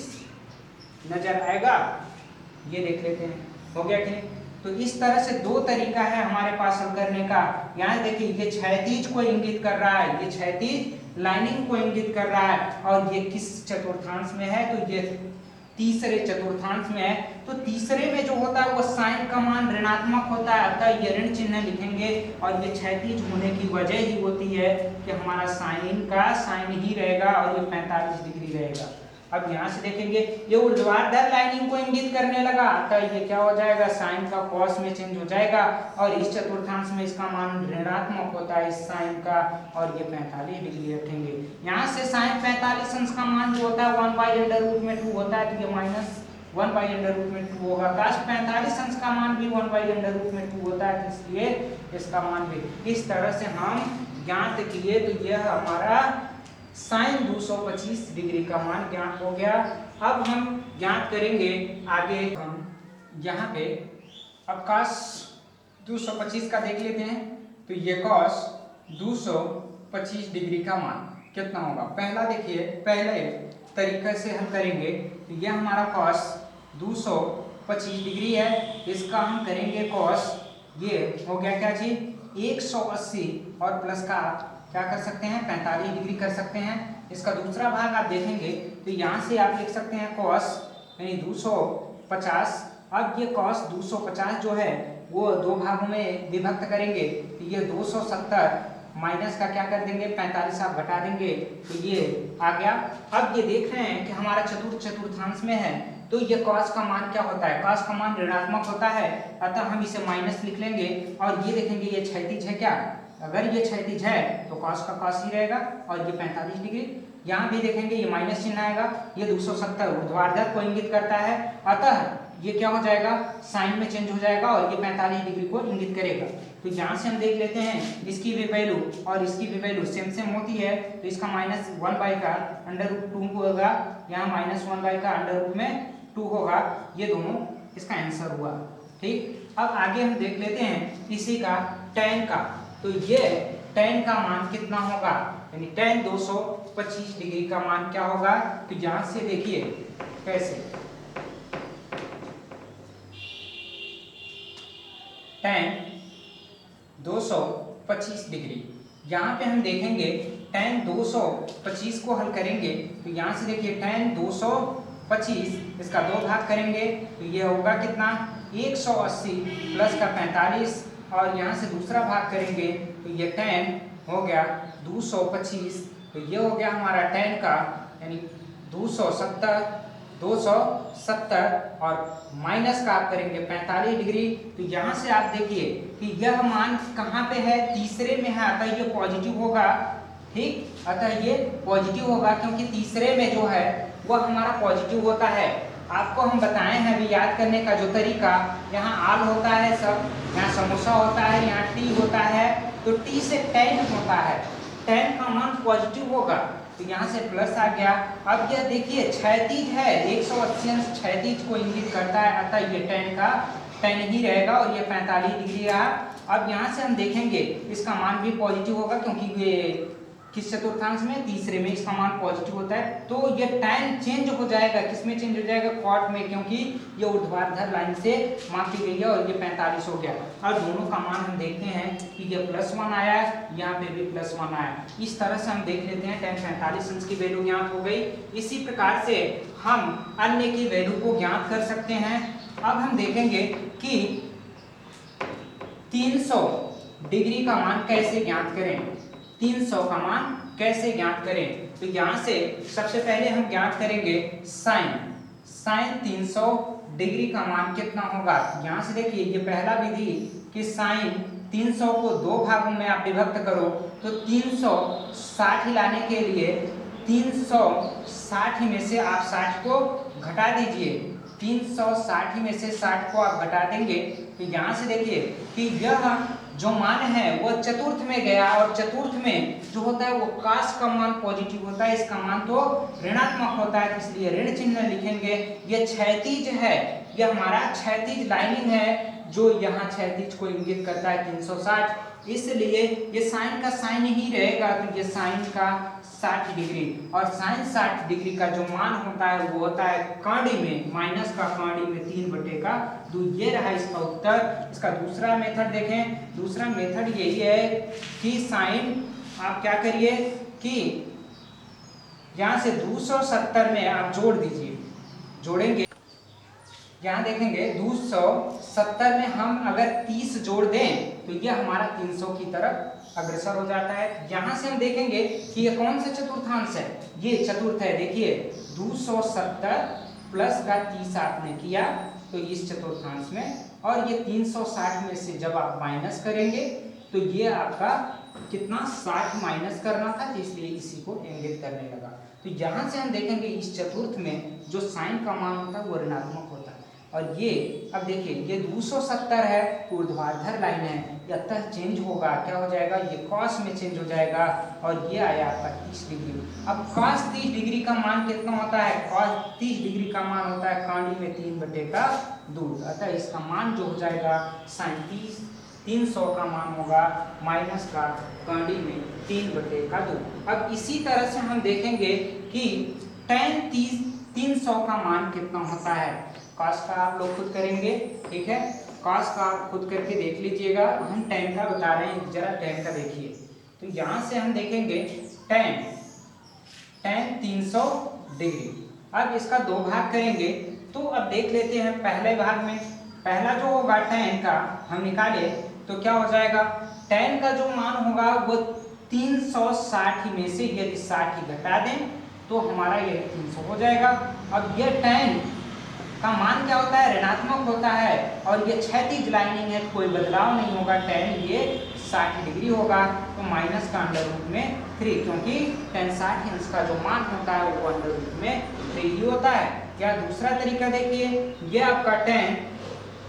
Speaker 1: नजर आएगा। ये देख लेते हैं हो गया कि नहीं। तो इस तरह से दो तरीका है हमारे पास हल करने का। यहाँ देखिए ये क्षैतिज को इंगित कर रहा है, ये क्षैतिज लाइनिंग को इंगित कर रहा है और ये किस चतुर्थांश में है, तो ये तीसरे चतुर्थांश में है। तो तीसरे में जो होता है वो साइन का मान ऋणात्मक होता है, अतः ये ऋण चिन्ह लिखेंगे और ये क्षैतिज होने की वजह ही होती है कि हमारा साइन का साइन ही रहेगा और ये 45 डिग्री रहेगा। अब यहाँ से देखेंगे ये ऊर्ध्वाधर लाइनिंग को इंगित करने लगा, अतः ये क्या हो जाएगा, साइन का कॉस में चेंज हो जाएगा और इस चतुर्थांश में इसका मान ऋणात्मक होता है इस साइन का और ये 45 डिग्री रखेंगे। यहाँ से साइन 45 अंश का मान जो होता है 1/√2 होता है तो ये -1/√2 होगा। cos 45 अंश का मान भी 1/√2 होता है इसलिए इसका मान भी। इस तरह से हम ज्ञात किए तो यह हमारा साइन 225 डिग्री का मान ज्ञात हो गया। अब हम ज्ञात करेंगे आगे, हम यहाँ पे अब cos 225 का देख लेते हैं। तो ये cos 225 डिग्री का मान कितना होगा। पहला देखिए, पहले तरीके से हम करेंगे तो यह हमारा cos 225 डिग्री है, इसका हम करेंगे cos, ये हो गया क्या चीज 180 और प्लस का क्या कर सकते हैं 45 डिग्री कर सकते हैं। इसका दूसरा भाग आप देखेंगे तो यहाँ से आप लिख सकते हैं cos यानी 250। अब ये cos 250 जो है वो दो भागों में विभक्त करेंगे तो ये 270 माइनस का क्या कर देंगे 45 आप घटा देंगे तो ये आ गया। अब ये देख रहे हैं कि हमारा चतुर्थांश में है तो ये cos का मान क्या होता है, cos का मान ऋणात्मक होता है, अतः हम इसे माइनस लिख लेंगे और ये देखेंगे ये क्षैतिज है क्या, अगर ये क्षैतिज है तो cos का cos ही रहेगा और ये 45 डिग्री। यहाँ भी देखेंगे ये माइनस चिन्ह आएगा, ये 270 ऊर्ध्वाधर को इंगित करता है, अतः ये क्या हो जाएगा साइन में चेंज हो जाएगा और ये 45 डिग्री को इंगित करेगा। तो यहाँ से हम देख लेते हैं इसकी भी वैल्यू और इसकी भी वैल्यू सेम होती है तो इसका -1/√2 होगा, यहाँ -1/√2 होगा, ये दोनों इसका आंसर हुआ। ठीक, अब आगे हम देख लेते हैं इसी का tan का। तो ये tan का मान कितना होगा, यानी tan 225 डिग्री का मान क्या होगा। तो यहाँ से देखिए कैसे tan 225 डिग्री, यहाँ पे हम देखेंगे tan 225 को हल करेंगे तो यहाँ से देखिए tan 225 इसका दो भाग करेंगे तो ये होगा कितना 180 प्लस का 45 और यहाँ से दूसरा भाग करेंगे तो ये tan हो गया 225 तो ये हो गया हमारा tan का यानी 270 270 और माइनस का आप करेंगे 45 डिग्री। तो यहाँ से आप देखिए कि यह मान कहाँ पे है, तीसरे में है, अतः ये पॉजिटिव होगा। ठीक, अतः ये पॉजिटिव होगा क्योंकि तीसरे में जो है वह हमारा पॉजिटिव होता है। आपको हम बताए हैं अभी याद करने का जो तरीका, यहाँ आल होता है सब, यहाँ समोसा होता है, यहाँ टी होता है, तो टी से 10 होता है, 10 का मान पॉजिटिव होगा, तो यहाँ से प्लस आ गया। अब यह देखिए क्षैतिज है, 180 अंश क्षैतिज को इंगित करता है, अतः ये 10 का 10 ही रहेगा और ये 45 डिग्री रहा। अब यहाँ से हम देखेंगे इसका मान भी पॉजिटिव होगा क्योंकि ये किस चतुर्थांश में, तीसरे में इसका मान पॉजिटिव होता है। तो ये tan चेंज हो जाएगा, किसमें चेंज हो जाएगा, कॉट में, क्योंकि ये ऊर्ध्वाधर लाइन से मापी गई है और ये 45 हो गया। और दोनों का मान हम देखते हैं कि ये +1 आया है, यहाँ पे भी +1 आया। इस तरह से हम देख लेते हैं tan 45 अंश की वैल्यू ज्ञात हो गई। इसी प्रकार से हम अन्य की वैल्यू को ज्ञात कर सकते हैं। अब हम देखेंगे कि 300 डिग्री का मान कैसे ज्ञात करें, 300 का मान कैसे ज्ञात करें। तो यहाँ से सबसे पहले हम ज्ञात करेंगे साइन 300 डिग्री का मान कितना होगा। यहाँ से देखिए ये पहला विधि कि साइन 300 को 2 भागों में आप विभक्त करो, तो 360 लाने के लिए 360 में से आप 60 को घटा दीजिए, 360 में से 60 को आप घटा देंगे, तो यहाँ से देखिए कि यह जो मान है वह चतुर्थ में गया, और चतुर्थ में जो होता है वो काश का मान पॉजिटिव होता है, इसका मान तो ऋणात्मक होता है, इसलिए ऋण चिन्ह लिखेंगे। यह क्षैतिज है, यह हमारा क्षैतिज लाइनिंग है जो यहाँ क्षैतिज को इंगित करता है 360, इसलिए ये साइन का साइन ही रहेगा, तो ये साइन का 60 डिग्री, और साइन 60 डिग्री का जो मान होता है वो होता है कांडी में, माइनस का कांडी में 3/2। ये रहा इसका उत्तर। इसका दूसरा मेथड देखें, दूसरा मेथड यही है कि साइन आप क्या करिए कि यहाँ से 270 में आप जोड़ दीजिए, जोड़ेंगे, यहाँ देखेंगे 270 में हम अगर 30 जोड़ दें तो यह हमारा 300 की तरफ अग्रसर हो जाता है। यहाँ से हम देखेंगे कि ये कौन सा चतुर्थांश है, ये चतुर्थ है। देखिए 270 प्लस का 30 आपने किया तो इस चतुर्थांश में, और ये 360 में से जब आप माइनस करेंगे तो ये आपका कितना 60 माइनस करना था, इसलिए इसी को इंगित करने लगा। तो यहाँ से हम देखेंगे इस चतुर्थ में जो साइन का मान होता है वो ऋणात्मक होता है, और ये अब देखिए ये 270 है, ऊर्ध्वाधर लाइन है, अतः चेंज होगा, क्या हो जाएगा, ये कॉस में चेंज हो जाएगा, और ये आया आपका 30 डिग्री। अब कॉस 30 डिग्री का मान कितना होता है, कॉस 30 डिग्री का मान होता है कांडी में 3/2, अतः इसका मान जो हो जाएगा साइन 300 का मान होगा माइनस का कांडी में 3/2। अब इसी तरह से हम देखेंगे कि tan 300 का मान कितना होता है, कॉस का आप लोग खुद करेंगे, ठीक है, कॉस का आप खुद करके देख लीजिएगा, हम tan का बता रहे हैं, जरा tan का देखिए। तो यहाँ से हम देखेंगे tan 300 डिग्री। अब इसका 2 भाग करेंगे, तो अब देख लेते हैं पहले भाग में, पहला जो होगा tan का हम निकाले तो क्या हो जाएगा, tan का जो मान होगा वो 360 में से यदि 60 घटा दें तो हमारा ये 300 हो जाएगा। अब ये tan का मान क्या होता है, ऋणात्मक होता है, और ये क्षैतिज लाइनिंग है, कोई बदलाव नहीं होगा, tan ये 60 डिग्री होगा, तो माइनस का अंडर रूट में 3, क्योंकि tan 60 अंश का जो मान होता है वो अंडर रूट में 3 ही होता है। क्या दूसरा तरीका देखिए, ये आपका tan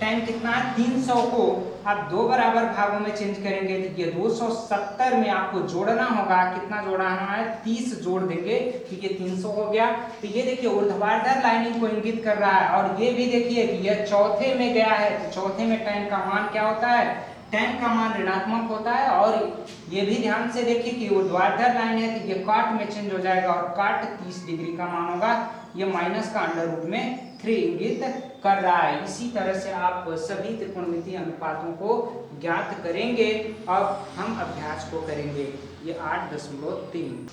Speaker 1: कितना है, 300 को आप 2 बराबर भागों में चेंज करेंगे, तो ये 270 में आपको जोड़ना होगा, कितना जोड़ना है, 30 जोड़ देंगे तो ये 300 हो गया। तो ये देखिए ऊर्ध्वाधर लाइनिंग को इंगित कर रहा है, और ये भी देखिए कि यह चौथे में गया है, तो चौथे में tan का मान क्या होता है, tan का मान ऋणात्मक होता है, और ये भी ध्यान से देखिए कि ऊर्ध्वाधर लाइन है तो ये काट में चेंज हो जाएगा, और काट 30 डिग्री का मान होगा, ये माइनस का अंडर रूट में 3 इंगित कर रहा है। इसी तरह से आप सभी त्रिकोणमितीय अनुपातों को ज्ञात करेंगे। अब हम अभ्यास को करेंगे, ये 8.3।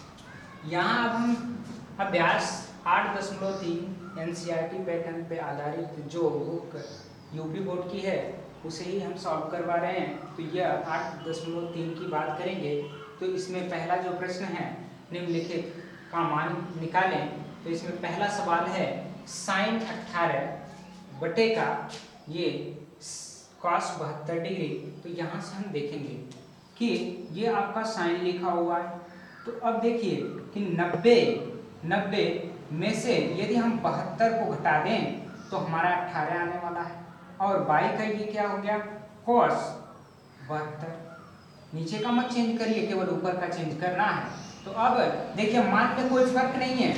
Speaker 1: यहाँ अब हम अभ्यास 8.3 एनसीईआरटी पैटर्न पे आधारित जो बुक यूपी बोर्ड की है उसे ही हम सॉल्व करवा रहे हैं। तो यह 8.3 की बात करेंगे, तो इसमें पहला जो प्रश्न है, निम्नलिखित का मान निकालें। तो इसमें पहला सवाल है साइन 18 बटे का ये cos 72 डिग्री। तो यहाँ से हम देखेंगे कि ये आपका साइन लिखा हुआ है। तो अब देखिए कि 90 में से यदि हम 72 को घटा दें तो हमारा 18 आने वाला है। और y का ये क्या हो गया, cos 72। नीचे का मत चेंज करिए, केवल ऊपर का चेंज करना है। तो अब देखिए मान में कोई फर्क नहीं है,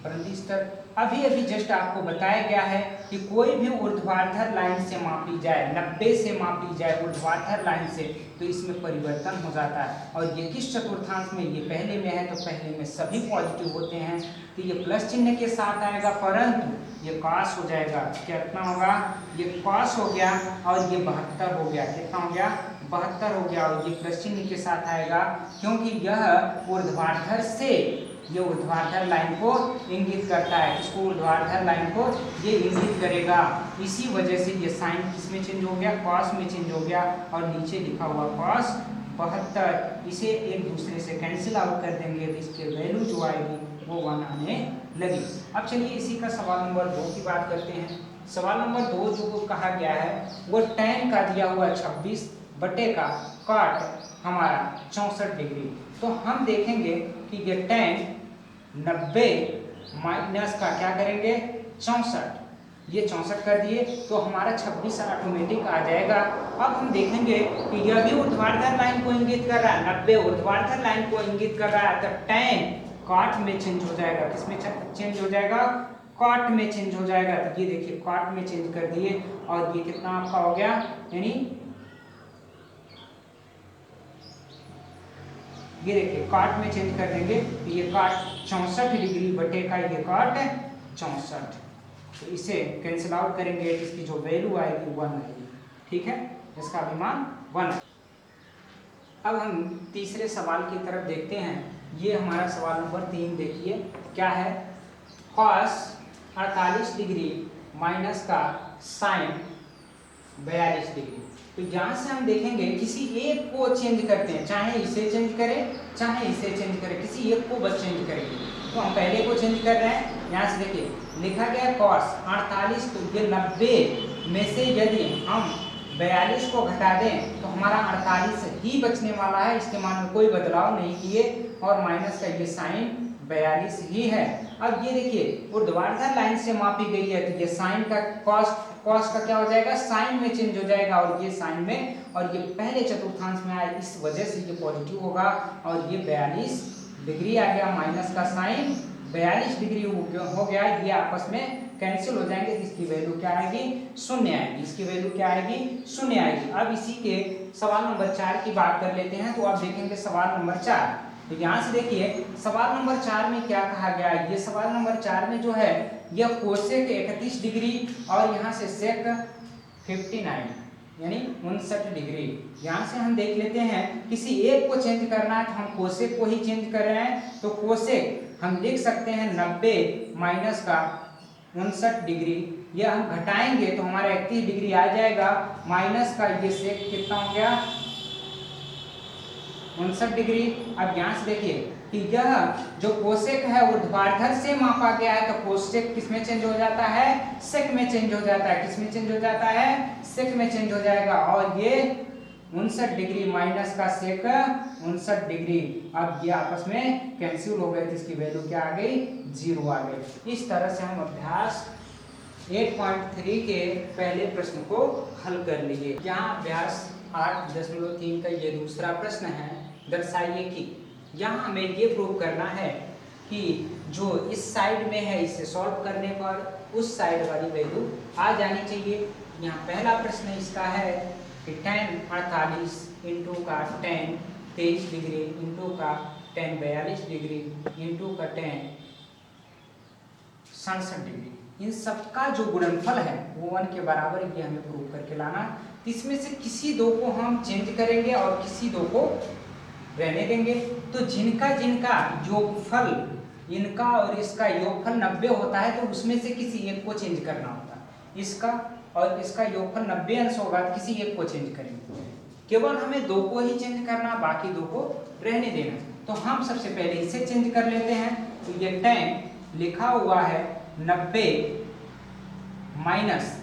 Speaker 1: परंतु इस तरह अभी जस्ट आपको बताया गया है कि कोई भी ऊर्ध्वाधर लाइन से मापी जाए, 90 से मापी जाए ऊर्ध्वाधर लाइन से, तो इसमें परिवर्तन हो जाता है। और ये किस चतुर्थांश में, ये पहले में है तो पहले में सभी पॉजिटिव होते हैं, तो ये प्लस चिन्ह के साथ आएगा, परंतु ये कॉस हो जाएगा। कितना होगा, ये कॉस हो गया और ये 72 हो गया। कितना हो गया, 72 हो गया। और ये प्लस चिन्ह के साथ आएगा क्योंकि यह ऊर्ध्वाधर से, ये ऊर्ध्वाधर लाइन को इंगित करता है। इसको ऊर्ध्वाधर लाइन को ये इंगित करेगा, इसी वजह से ये साइन किसमें चेंज हो गया, कॉस में चेंज हो गया। और नीचे लिखा हुआ कॉस 72, इसे एक दूसरे से कैंसिल आउट कर देंगे तो इसके वैल्यू जो आएगी वो 1 आने लगी। अब चलिए इसी का सवाल नंबर 2 की बात करते हैं। सवाल नंबर 2 जो कहा गया है वो tan का दिया हुआ 26 बटे का cot हमारा 64 डिग्री। तो हम देखेंगे कि ये tan 90 माइनस का क्या करेंगे, 64, ये 64 कर दिए तो हमारा 26 ऑटोमेटिक आ जाएगा। अब हम देखेंगे कि यह भी ऊर्ध्वाधर लाइन को इंगित कर रहा है, 90 ऊर्ध्वाधर लाइन को इंगित कर रहा है, तो tan cot में चेंज हो जाएगा। किसमें चेंज हो जाएगा, cot में चेंज हो जाएगा। तो ये देखिए cot में चेंज कर दिए और ये कितना आपका हो गया, यानी ये देखिए cot में चेंज कर देंगे तो ये cot 64 डिग्री बटे का ये cot 64, तो इसे कैंसिल आउट करेंगे, इसकी जो वैल्यू आएगी 1 आएगी। ठीक है, इसका अभिमान 1 है। अब हम तीसरे सवाल की तरफ देखते हैं। ये हमारा सवाल नंबर 3 देखिए क्या है, cos 48 डिग्री माइनस का साइन 42 डिग्री। तो यहाँ से हम देखेंगे किसी एक को चेंज करते हैं, चाहे इसे चेंज करें चाहे इसे चेंज करें, किसी एक को बस चेंज करेंगे। तो हम पहले को चेंज कर रहे हैं। यहाँ से देखिए लिखा गया है cos 48, तो ये 90 में से यदि हम 42 को घटा दें तो हमारा 48 ही बचने वाला है, इसके मान में कोई बदलाव नहीं किए, और माइनस का ये साइन 42 ही है। अब ये देखिए ऊर्ध्वाधर लाइन से मापी गई है तो ये साइन का कॉस का क्या हो जाएगा, साइन में चेंज हो जाएगा, और ये साइन में, और ये पहले चतुर्थांश में आया इस वजह से ये पॉजिटिव होगा, और ये 42 डिग्री आ गया, माइनस का साइन 42 डिग्री हो गया। ये आपस में कैंसिल हो जाएंगे, इसकी वैल्यू क्या आएगी, 0 आएगी। इसकी वैल्यू क्या आएगी, 0 आएगी। अब इसी के सवाल नंबर 4 की बात कर लेते हैं। तो अब देखेंगे सवाल नंबर 4। तो यहाँ से देखिए सवाल नंबर 4 में क्या कहा गया है। ये सवाल नंबर 4 में जो है यह कोसेक 31 डिग्री और यहाँ से सेक 59 यानी 59 डिग्री। यहाँ से हम देख लेते हैं किसी एक को चेंज करना है तो हम कोसेक को ही चेंज कर रहे हैं। तो कोसेक हम लिख सकते हैं 90 माइनस का 59 डिग्री, यह हम घटाएंगे तो हमारा 31 डिग्री आ जाएगा, माइनस का ये सेक कितना हो गया, 59 डिग्री। अब यहाँ से देखिए कि यह जो कोसेक है ऊर्ध्वाधर से मापा गया है, तो कोसेक किसमें चेंज हो जाता है, सेक में चेंज हो जाता है। किसमें चेंज हो जाता है, सेक में चेंज हो जाएगा। और ये 59 डिग्री माइनस का सेक 59 डिग्री, अब ये आपस में कैंसिल हो गए, जिसकी वैल्यू क्या आ गई, 0 आ गई। इस तरह से हम अभ्यास 8.3 के पहले प्रश्न को हल कर लिए। यहाँ अभ्यास 8.3 का ये दूसरा प्रश्न है। दर्शाइए कि यहाँ हमें ये प्रूव करना है कि जो इस साइड में है इसे सॉल्व करने पर उस साइड वाली वैल्यू आ जानी चाहिए। यहाँ पहला प्रश्न इसका है कि tan 48 इंटू का tan 23 डिग्री इंटू का tan 42 डिग्री इंटू का tan 67 डिग्री, इन सबका जो गुणनफल है वो 1 के बराबर, ये हमें प्रूव करके लाना। इसमें से किसी दो को हम चेंज करेंगे और किसी दो को रहने देंगे। तो जिनका जिनका योगफल, इनका और इसका योगफल 90 होता है तो उसमें से किसी एक को चेंज करना होता है। इसका और इसका योगफल 90 अंश होगा तो किसी एक को चेंज करेंगे। केवल हमें दो को ही चेंज करना, बाकी दो को रहने देना। तो हम सबसे पहले इसे चेंज कर लेते हैं। तो ये tan लिखा हुआ है 90 माइनस,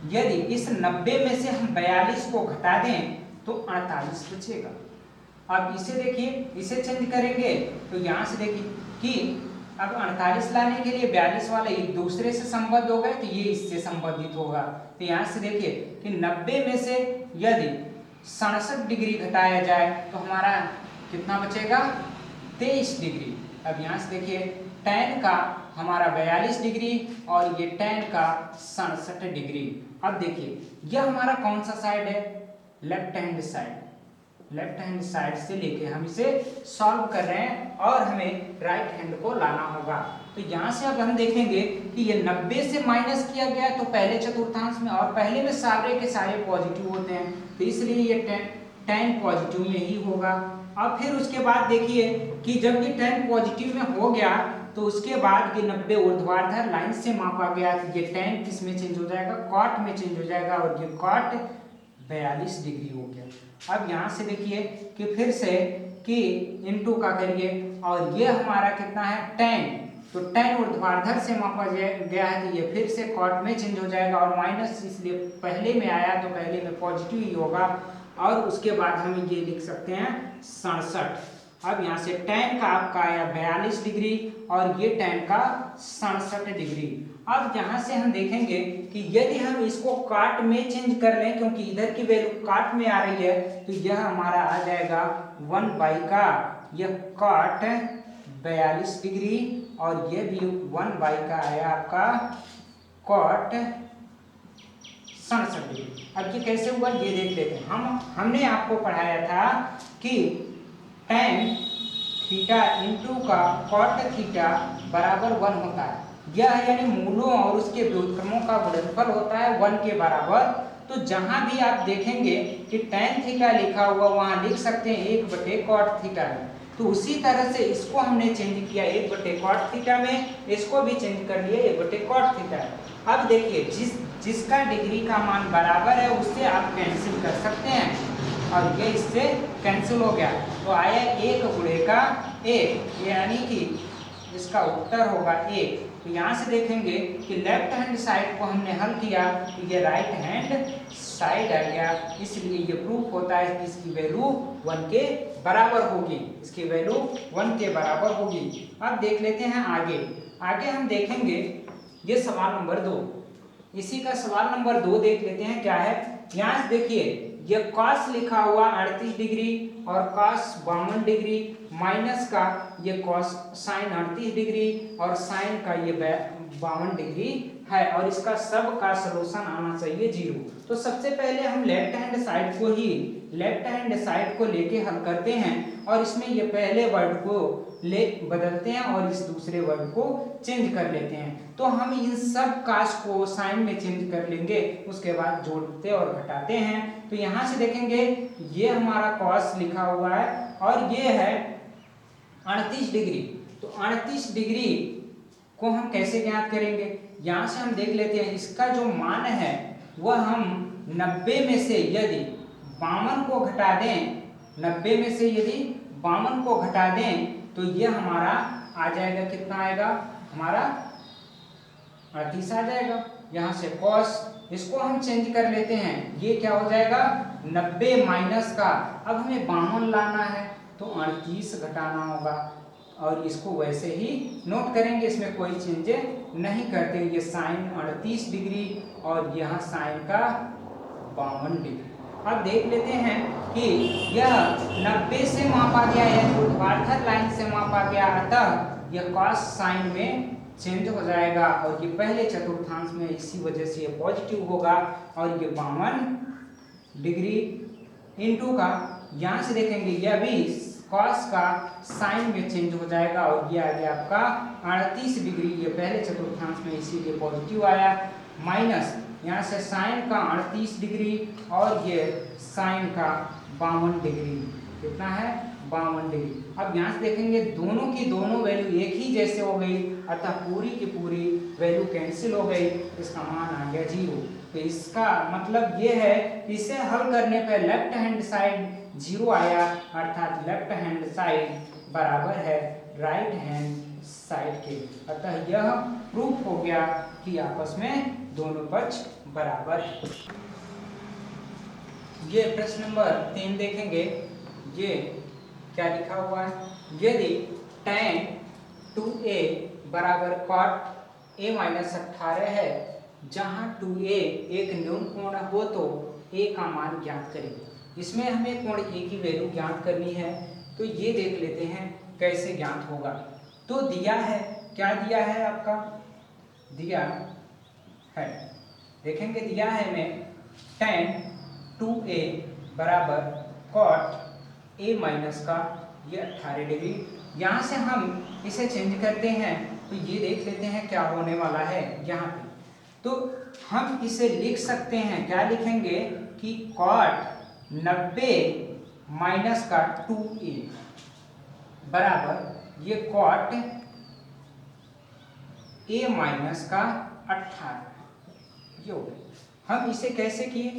Speaker 1: यदि इस 90 में से हम 42 को घटा दें तो 48 बचेगा। अब इसे देखिए, इसे चेंज करेंगे तो यहाँ से देखिए कि अब 48 लाने के लिए 42 वाले एक दूसरे से संबद्ध हो गए तो ये इससे संबंधित होगा। तो यहाँ से देखिए कि 90 में से यदि 67 डिग्री घटाया जाए तो हमारा कितना बचेगा, 23 डिग्री। अब यहाँ से देखिए tan का हमारा 42 डिग्री और ये tan का 67 डिग्री। अब देखिए यह हमारा कौन सा साइड है, left hand side. Left hand side से लेके हम इसे सॉल्व कर रहे हैं और हमें राइट हैंड को लाना होगा। तो यहाँ से अब हम देखेंगे कि ये 90 से माइनस किया गया तो पहले चतुर्थांश में, और पहले में सारे के सारे पॉजिटिव होते हैं तो इसलिए ये tan पॉजिटिव में ही होगा। अब फिर उसके बाद देखिए कि जब ये tan पॉजिटिव में हो गया तो उसके बाद ये 90 ऊर्ध्वाधर लाइन से मापा गया तो ये tan किस में चेंज हो जाएगा, कॉट में चेंज हो जाएगा और ये कॉट 42 डिग्री हो गया। अब यहाँ से देखिए कि फिर से कि इनटू का करिए और ये हमारा कितना है tan, तो tan ऊर्ध्वाधर से मापा गया है तो ये फिर से कॉट में चेंज हो जाएगा और माइनस इसलिए पहले में आया तो पहले में पॉजिटिव ही होगा और उसके बाद हम ये लिख सकते हैं 67। अब यहाँ से tan का आपका आया 42 डिग्री और ये tan का 67 डिग्री। अब यहाँ से हम देखेंगे कि यदि हम इसको काट में चेंज कर लें, क्योंकि इधर की वैल्यू काट में आ रही है तो यह हमारा आ जाएगा 1 का यह काट 42 डिग्री और ये भी 1 का आया आपका कॉट 67 डिग्री। अब ये कैसे हुआ ये देख लेते हैं। हमने आपको पढ़ाया था कि tan थीटा इंटू का कॉट थीटा बराबर 1 होता है। यह यानी मूलों और उसके व्युत्क्रमों का गुणनफल होता है 1 के बराबर। तो जहां भी आप देखेंगे कि tan थीटा लिखा हुआ वहां लिख सकते हैं 1/cot थीटा में। तो उसी तरह से इसको हमने चेंज किया 1/cot थीटा में, इसको भी चेंज कर लिया 1/cot थीटा। अब देखिए जिसका डिग्री का मान बराबर है उससे आप कैंसिल कर सकते हैं और ये इससे कैंसिल हो गया तो आया 1 गुणे का 1, यानी कि इसका उत्तर होगा 1। तो यहाँ से देखेंगे कि लेफ्ट हैंड साइड को हमने हल किया तो ये राइट हैंड साइड आ गया, इसलिए ये प्रूफ होता है कि इसकी वैल्यू 1 के बराबर होगी, इसकी वैल्यू 1 के बराबर होगी। अब देख लेते हैं आगे हम देखेंगे ये सवाल नंबर 2। इसी का सवाल नंबर 2 देख लेते हैं क्या है। यहाँ से देखिए ये cos लिखा हुआ 38 डिग्री और cos 52 डिग्री माइनस का ये cos sin 38 डिग्री और sin का ये 52 डिग्री है और इसका सब का सलूशन आना चाहिए 0। तो सबसे पहले हम लेफ्ट हैंड साइड को लेके हल करते हैं और इसमें ये पहले वर्ड को बदलते हैं और इस दूसरे वर्ड को चेंज कर लेते हैं। तो हम इन सब कास को साइन में चेंज कर लेंगे, उसके बाद जोड़ते और घटाते हैं। तो यहाँ से देखेंगे ये हमारा cos लिखा हुआ है और ये है 38 डिग्री। तो 38 डिग्री को हम कैसे ज्ञात करेंगे, यहाँ से हम देख लेते हैं इसका जो मान है वह हम 90 में से यदि 52 को घटा दें, 90 में से यदि 52 को घटा दें तो ये हमारा आ जाएगा, कितना आएगा हमारा 38 आ जाएगा। यहाँ से cos इसको हम चेंज कर लेते हैं, ये क्या हो जाएगा 90 माइनस का, अब हमें 52 लाना है तो 38 घटाना होगा और इसको वैसे ही नोट करेंगे, इसमें कोई चेंज नहीं करते। ये साइन 38 डिग्री और यहाँ साइन का 52 डिग्री। अब देख लेते हैं कि यह 90 से मापा गया है, ऊर्ध्वाधर लाइन से मापा गया, अतः यह cos साइन में चेंज हो जाएगा और ये पहले चतुर्थांश में इसी वजह से ये पॉजिटिव होगा और ये 52 डिग्री इंटू का यहाँ से देखेंगे यह भी cos का साइन में चेंज हो जाएगा और ये आ गया आपका 38 डिग्री, ये पहले चतुर्थांश में इसीलिए पॉजिटिव आया, माइनस यहाँ से साइन का 38 डिग्री और ये साइन का 52 डिग्री, कितना है 52 डिग्री। अब यहाँ से देखेंगे दोनों की दोनों वैल्यू एक ही जैसे हो गई, अतः पूरी की पूरी वैल्यू कैंसिल हो गई, इसका मान आ गया 0। तो इसका मतलब ये है इसे हल करने पर लेफ्ट हैंड साइड 0 आया, अर्थात लेफ्ट हैंड साइड बराबर है राइट हैंड साइड के। अतः यह प्रूफ हो गया कि आपस में दोनों पक्ष बराबर है। ये प्रश्न नंबर 3 देखेंगे। ये क्या लिखा हुआ है, यदि tan 2a बराबर cot a माइनस 18 है, जहाँ 2a एक न्यून कोण हो तो a का मान ज्ञात करें। इसमें हमें कोण a की वैल्यू ज्ञात करनी है, तो ये देख लेते हैं कैसे ज्ञात होगा। तो दिया है, क्या दिया है आपका, दिया है, देखेंगे दिया है हमें tan 2a बराबर cot a माइनस का ये 18 डिग्री। यहाँ से हम इसे चेंज करते हैं तो ये देख लेते हैं क्या होने वाला है यहाँ पे। तो हम इसे लिख सकते हैं, क्या लिखेंगे कि cot 90 माइनस का 2a बराबर ये cot a माइनस का 18। ये हो गया। हम इसे कैसे किए,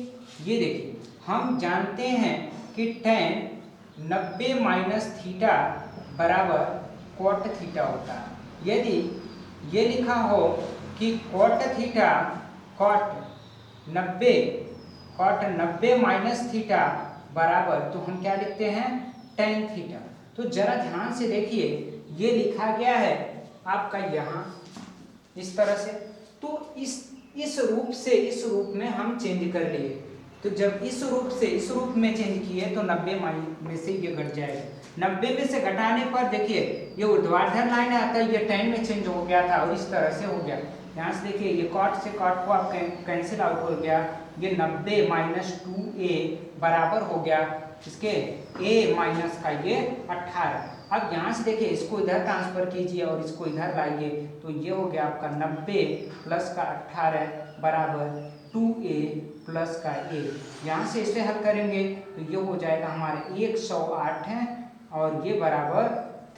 Speaker 1: ये देखिए, हम जानते हैं कि tan 90 माइनस थीटा बराबर cot थीटा होता है। यदि ये लिखा हो कि cot theta cot 90 minus theta बराबर, तो हम क्या लिखते हैं tan थीटा। तो जरा ध्यान से देखिए, ये लिखा गया है आपका यहाँ इस तरह से, तो इस रूप से इस रूप में हम चेंज कर लिए। तो जब इस रूप से इस रूप में चेंज किए तो 90 में से ये घट जाएगा। 90 में से घटाने पर देखिए ये ऊर्ध्वाधर लाइन आता है, ये tan में चेंज हो गया था और इस तरह से हो गया। यहाँ से देखिए ये cot से cot को आप कैंसिल आउट हो गया, ये 90 माइनस 2a बराबर हो गया इसके a माइनस का ये 18। अब यहाँ से देखिए इसको इधर ट्रांसफर कीजिए और इसको इधर लाइए, तो ये हो गया आपका 90 प्लस का 18 बराबर 2a प्लस का a। यहाँ से इसे हल करेंगे तो ये हो जाएगा हमारे 108 है और ये बराबर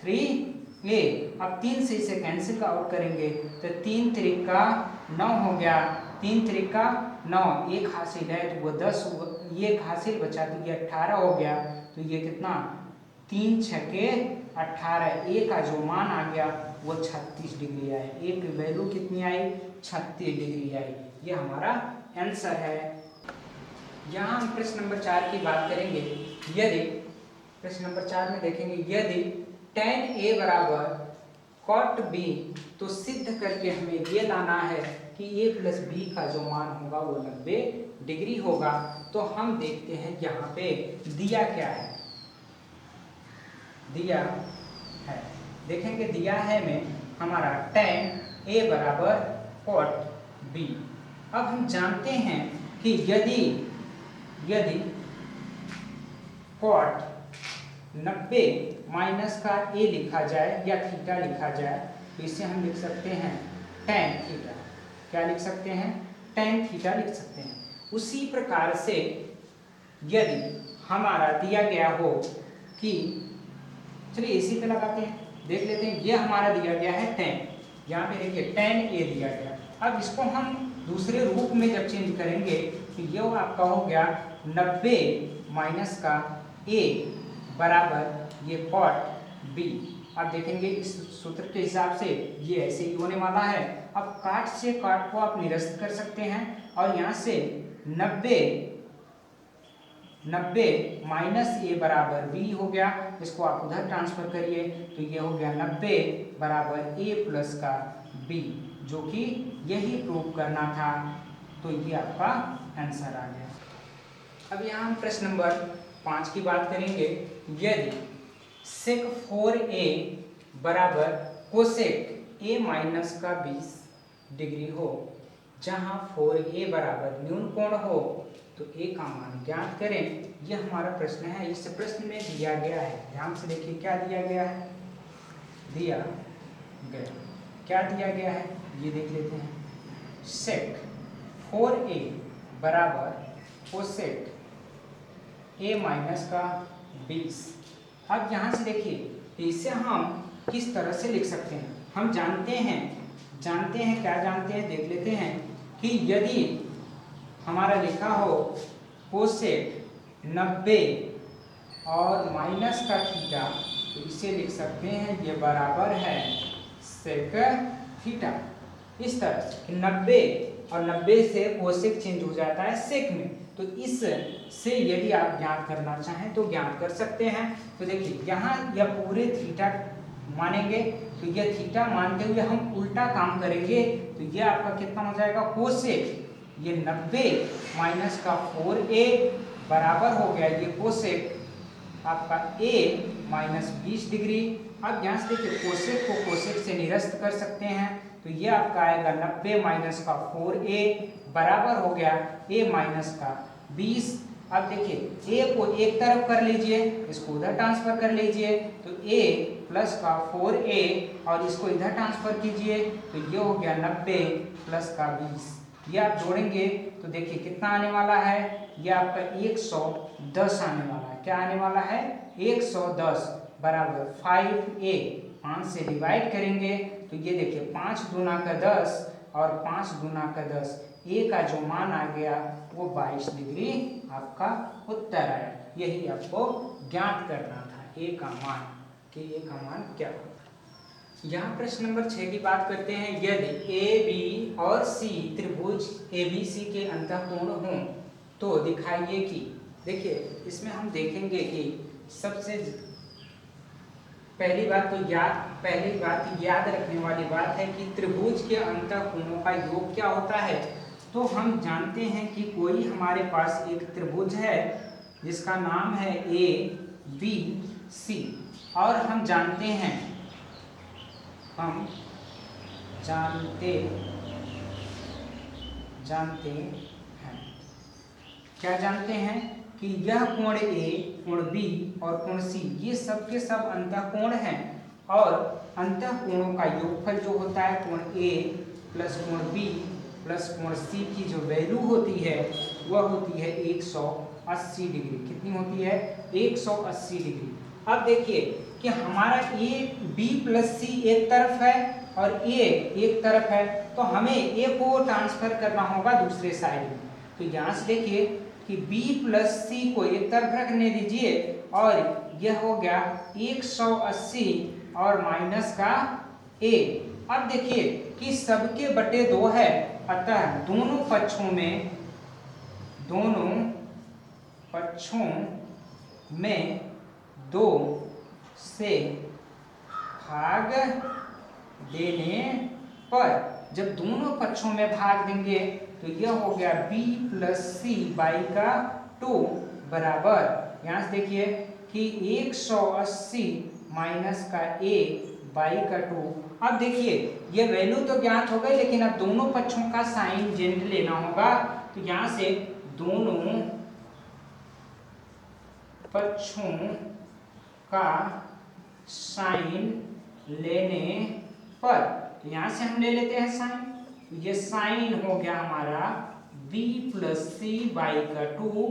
Speaker 1: 3a। अब 3 से इसे कैंसिल आउट करेंगे तो 3 त्रिका 9 हो गया, 3 त्रिका 9, एक हासिल है तो वो 10, ये एक हासिल बचा तो ये 18 हो गया। तो ये कितना 3 छके 18, ए का जो मान आ गया वो 36 डिग्री आए। ए की वैल्यू कितनी आई, 36 डिग्री आई। ये हमारा आंसर है। यहाँ हम प्रश्न नंबर 4 की बात करेंगे। यदि प्रश्न नंबर 4 में देखेंगे, यदि tan a बराबर cot b, तो सिद्ध करके हमें ये लाना है कि a प्लस b का जो मान होगा वो 90 डिग्री होगा। तो हम देखते हैं यहाँ पे दिया क्या है, दिया है, देखेंगे दिया है में हमारा tan a बराबर cot b। अब हम जानते हैं कि यदि cot 90 माइनस का a लिखा जाए या थीटा लिखा जाए तो इसे हम लिख सकते हैं tan थीटा। क्या लिख सकते हैं, tan थीटा लिख सकते हैं। उसी प्रकार से यदि हमारा दिया गया हो कि, चलिए इसी पे लगाते हैं, देख लेते हैं, ये हमारा दिया गया है tan, यहाँ पे देखिए tan a दिया गया। अब इसको हम दूसरे रूप में जब चेंज करेंगे तो ये आपका हो गया 90 माइनस का a बराबर ये cot b। अब देखेंगे इस सूत्र के हिसाब से ये ऐसे ही होने वाला है। अब काट से काट को आप निरस्त कर सकते हैं और यहाँ से 90 माइनस a बराबर b हो गया, इसको आप उधर ट्रांसफर करिए तो ये हो गया 90 बराबर a प्लस का b, जो कि यही प्रूव करना था। तो ये आपका आंसर आ गया। अब यहाँ हम प्रश्न नंबर 5 की बात करेंगे। यदि sec 4a बराबर कोसेक a माइनस का 20 डिग्री हो, जहाँ 4a बराबर न्यून कोण हो, तो a का मान ज्ञात करें। यह हमारा प्रश्न है। इस प्रश्न में दिया गया है, ध्यान से देखिए क्या दिया गया है, दिया गया, क्या दिया गया है ये देख लेते हैं। sec 4a बराबर कोसेक a माइनस का 20। अब यहाँ से देखिए इसे हम किस तरह से लिख सकते हैं। हम जानते हैं क्या जानते हैं, देख लेते हैं कि यदि हमारा लिखा हो कोसेक 90 और माइनस का थीटा तो इसे लिख सकते हैं ये बराबर है सेक थीटा। इस तरह से 90 और 90 से कोसेक चेंज हो जाता है सेक में, तो इस से यदि आप ज्ञात करना चाहें तो ज्ञात कर सकते हैं। तो देखिए यहाँ यह पूरे थीटा मानेंगे, तो यह थीटा मानते हुए हम उल्टा काम करेंगे, तो यह आपका कितना हो जाएगा कोसेक, ये 90 माइनस का 4a बराबर हो गया ये कोसेक आपका a माइनस 20 डिग्री। अब यहाँ से देखिए कोसेक को कोसेक से निरस्त कर सकते हैं, तो ये आपका आएगा 90 माइनस का 4a बराबर हो गया a माइनस का 20। अब देखिए a को एक तरफ कर लीजिए, इसको उधर ट्रांसफर कर लीजिए, तो a प्लस का 4a और इसको इधर ट्रांसफर कीजिए, तो ये हो गया 90 प्लस का 20। ये आप जोड़ेंगे तो देखिए कितना आने वाला है, ये आपका 110 आने वाला है। क्या आने वाला है 110 बराबर 5a, 5 से डिवाइड करेंगे तो ये देखिए 5 दूना का 10 और 5 दूना का 10, a का जो मान आ गया वो 22 डिग्री आपका उत्तर आया। यही आपको ज्ञात करना था a का मान, कि a का मान क्या होगा। यहाँ प्रश्न नंबर 6 की बात करते हैं। यदि ए बी और सी त्रिभुज ABC के अंतःकोण हों तो दिखाइए कि, देखिए इसमें हम देखेंगे कि सबसे पहली बात याद रखने वाली बात है कि त्रिभुज के अंतःकोणों का योग क्या होता है। तो हम जानते हैं कि कोई हमारे पास एक त्रिभुज है जिसका नाम है ABC, और हम जानते हैं क्या जानते हैं कि यह कोण A, कोण B और कोण C ये सब के सब अंतःकोण हैं, और अंतःकोणों का योगफल जो होता है कोण A प्लस कोण B प्लस कोण C की जो वैल्यू होती है वह होती है 180 डिग्री। कितनी होती है 180 डिग्री। अब देखिए कि हमारा A B प्लस C एक तरफ है और A एक तरफ है, तो हमें A को ट्रांसफर करना होगा दूसरे साइड में। तो यहाँ से देखिए कि B प्लस C को एक तरफ रखने दीजिए और यह हो गया 180 और माइनस का A। अब देखिए कि सबके बटे 2 है, अतः दोनों पक्षों में 2 से भाग देने पर, जब दोनों पक्षों में भाग देंगे तो यह हो गया B प्लस C बाई का 2 बराबर, यहाँ से देखिए कि 180 माइनस का A बाई का 2। अब देखिए ये वैल्यू तो ज्ञात हो गई, लेकिन अब दोनों पक्षों का साइन जेंट लेना होगा। तो यहाँ से दोनों पक्षों का साइन लेने पर, तो यहाँ से हम ले लेते हैं साइन, ये साइन हो गया हमारा B प्लस C बाई का 2।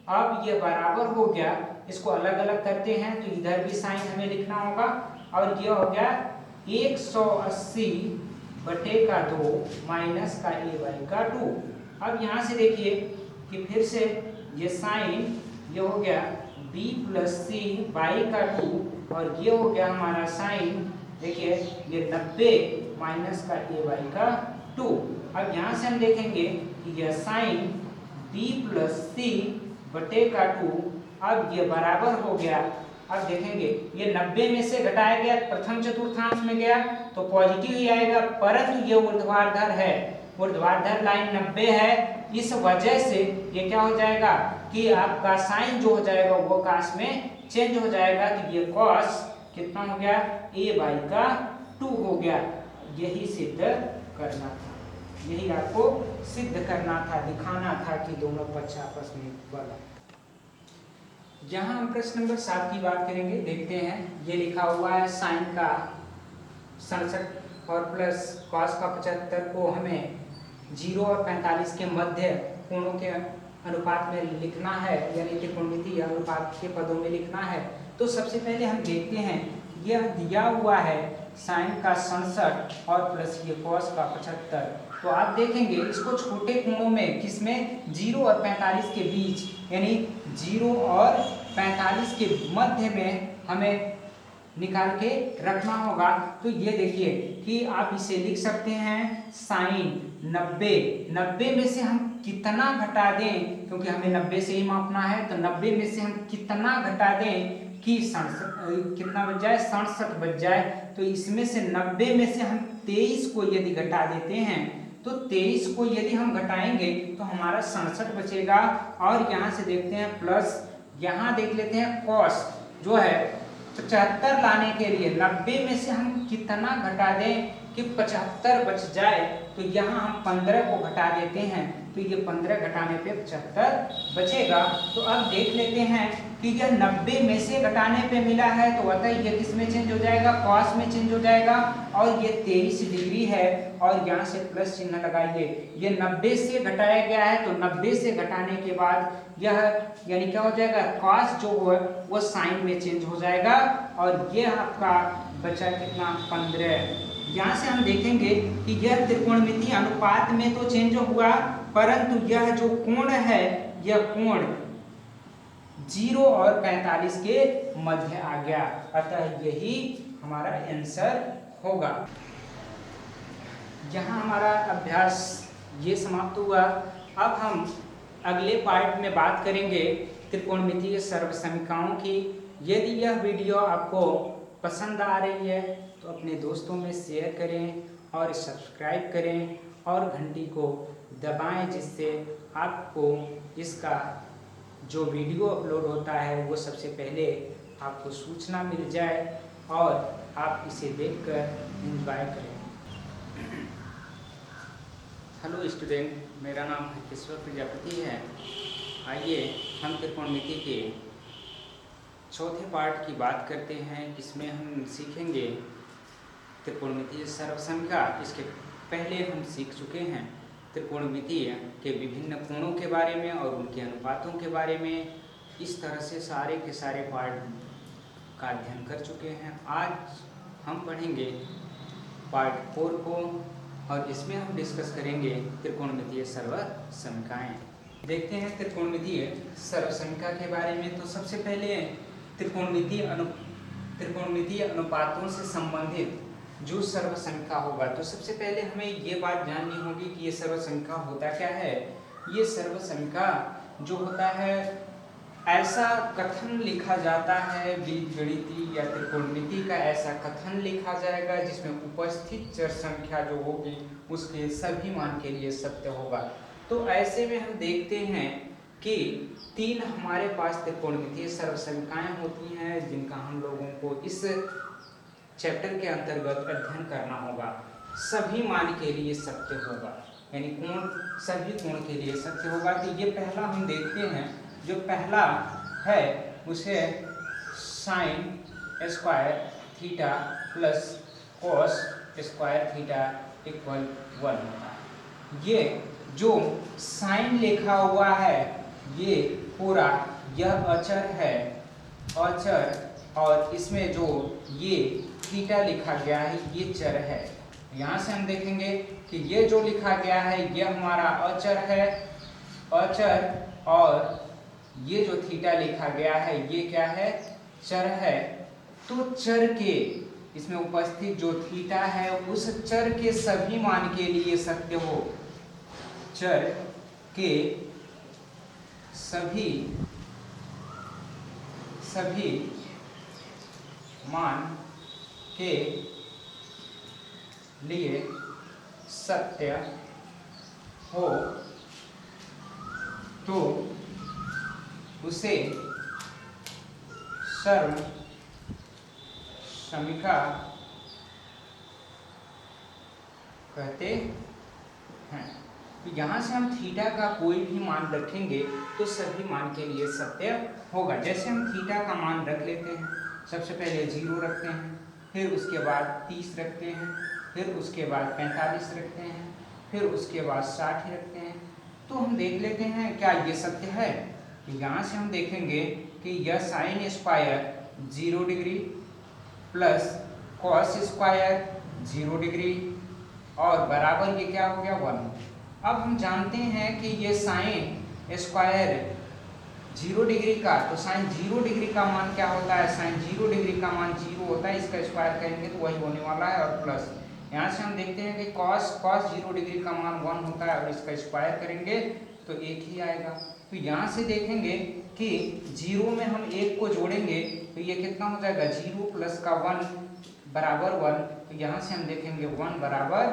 Speaker 1: अब ये बराबर हो गया, इसको अलग अलग करते हैं तो इधर भी साइन हमें लिखना होगा, और ये हो गया 180 बटे का 2 माइनस का A बाई का 2। अब यहाँ से देखिए कि फिर से ये साइन, ये हो गया B प्लस C बाई का 2 और ये हो गया हमारा साइन, देखिए ये 90 माइनस का A बाई का 2। अब यहाँ से हम देखेंगे कि यह साइन B प्लस C बटे का 2, अब ये बराबर हो गया। अब देखेंगे ये 90 में से घटाया गया, प्रथम चतुर्थांश में गया तो पॉजिटिव ही आएगा, परंतु ये ऊर्ध्वाधर है, ऊर्ध्वाधर लाइन 90 है, इस वजह से ये क्या हो जाएगा कि आपका साइन जो हो जाएगा वो कॉस में चेंज हो जाएगा। तो ये कॉस कितना हो गया A बाई का 2 हो गया। यही सिद्ध करना था, यही आपको सिद्ध करना था, दिखाना था कि दोनों पक्ष आपस में बराबर। यहाँ हम प्रश्न नंबर 7 की बात करेंगे। देखते हैं, ये लिखा हुआ है साइन का 67 और प्लस कॉस का 75 को हमें 0 और 45 के मध्य कोणों के अनुपात में लिखना है, यानी त्रिकोणमितीय अनुपात के पदों में लिखना है। तो सबसे पहले हम देखते हैं, यह दिया हुआ है साइन का 67 और प्लस ये कॉस का 75। तो आप देखेंगे इसको छोटे कोणों में, किसमें 0 और 45 के बीच, यानी 0 और 45 के मध्य में हमें निकाल के रखना होगा। तो ये देखिए कि आप इसे लिख सकते हैं साइन 90 में से हम कितना घटा दें, क्योंकि हमें 90 से ही मापना है, तो 90 में से हम कितना घटा दें कि 67 कितना बच जाए, 67 बच जाए। तो इसमें से 90 में से हम 23 को यदि घटा देते हैं, तो 23 को यदि हम घटाएंगे तो हमारा 67 बचेगा। और यहाँ से देखते हैं प्लस, यहाँ देख लेते हैं कॉस जो है 75 लाने के लिए 90 में से हम कितना घटा दें कि 75 बच जाए। तो यहाँ हम 15 को घटा देते हैं, तो ये 15 घटाने पे 75 बचेगा। तो अब देख लेते हैं कि यह 90 में से घटाने पे मिला है, तो अतः ये किस में चेंज हो जाएगा, कॉस में चेंज हो जाएगा। और ये 23 डिग्री है और यहाँ से प्लस चिन्ह लगाइए। ये 90 से घटाया गया है, तो 90 से घटाने के बाद यह यानी क्या हो जाएगा, कॉस जो है वो साइन में चेंज हो जाएगा। और ये आपका बचा कितना, 15। यहाँ से हम देखेंगे कि यह त्रिकोणमितीय अनुपात में तो चेंज हुआ, परंतु यह जो कोण है, यह कोण 0 और 45 के मध्य आ गया। अतः यही हमारा आंसर होगा। यहाँ हमारा अभ्यास ये समाप्त हुआ। अब हम अगले पार्ट में बात करेंगे त्रिकोणमितीय सर्वसमीकरणों की। यदि यह वीडियो आपको पसंद आ रही है तो अपने दोस्तों में शेयर करें और सब्सक्राइब करें और घंटी को दबाएं, जिससे आपको इसका जो वीडियो अपलोड होता है वो सबसे पहले आपको सूचना मिल जाए और आप इसे देखकर एंजॉय करें। हेलो स्टूडेंट, मेरा नाम हरकेश्वर प्रजापति है। आइए हम त्रिकोणमिति के चौथे पार्ट की बात करते हैं। इसमें हम सीखेंगे त्रिकोणमितीय सर्वसंख्या। इसके पहले हम सीख चुके हैं त्रिकोणमितीय के विभिन्न कोणों के बारे में और उनके अनुपातों के बारे में। इस तरह से सारे के सारे पार्ट का अध्ययन कर चुके हैं। आज हम पढ़ेंगे पार्ट 4 को और इसमें हम डिस्कस करेंगे त्रिकोणमितीय सर्वसंख्याएं। देखते हैं त्रिकोणमितीय सर्वसंख्या के बारे में। तो सबसे पहले त्रिकोणमितीय अनुपातों से संबंधित जो सर्वसंख्या होगा, तो सबसे पहले हमें ये बात जाननी होगी कि ये सर्वसंख्या होता क्या है। ये सर्वसंख्या जो होता है, ऐसा कथन लिखा जाता है, बीजगणितीय या त्रिकोणमिति का ऐसा कथन लिखा जाएगा जिसमें उपस्थित चर संख्या जो होगी उसके सभी मान के लिए सत्य होगा। तो ऐसे में हम देखते हैं कि 3 हमारे पास त्रिकोणमितीय सर्वसंख्याएं होती हैं, जिनका हम लोगों को इस चैप्टर के अंतर्गत अध्ययन करना होगा। सभी मान के लिए सत्य होगा, यानी कोण सभी कोण के लिए सत्य होगा। तो ये पहला हम देखते हैं, जो पहला है उसे sine square theta plus cos square theta equal 1 होता है। ये जो साइन लिखा हुआ है ये पूरा यह अचर है, अचर, और इसमें जो ये थीटा लिखा गया है ये चर है। यहाँ से हम देखेंगे कि ये जो लिखा गया है ये हमारा अचर है, अचर, और ये जो थीटा लिखा गया है ये क्या है, चर है। तो चर के इसमें उपस्थित जो थीटा है उस चर के सभी मान के लिए सत्य हो, चर के सभी मान के लिए सत्य हो, तो उसे सर्वसमीक्षा कहते हैं। तो यहाँ से हम थीटा का कोई भी मान रखेंगे तो सभी मान के लिए सत्य होगा। जैसे हम थीटा का मान रख लेते हैं, सबसे पहले 0 रखते हैं, फिर उसके बाद 30 रखते हैं, फिर उसके बाद 45 रखते हैं, फिर उसके बाद 60 रखते हैं। तो हम देख लेते हैं क्या ये सत्य है। तो यहाँ से हम देखेंगे कि यह sine square 0 degree plus cos square 0 degree और बराबर ये क्या हो गया 1। अब हम जानते हैं कि ये साइन स्क्वायर 0 डिग्री का, तो साइन 0 डिग्री का मान क्या होता है, साइन 0 डिग्री का मान 0 होता है, इसका स्क्वायर करेंगे तो वही होने वाला है। और प्लस यहाँ से हम देखते हैं कि cos 0 डिग्री का मान 1 होता है और इसका स्क्वायर करेंगे तो 1 ही आएगा। तो यहाँ से देखेंगे कि 0 में हम 1 को जोड़ेंगे तो ये कितना हो जाएगा, 0 प्लस का 1 बराबर 1। तो यहाँ से हम देखेंगे 1 बराबर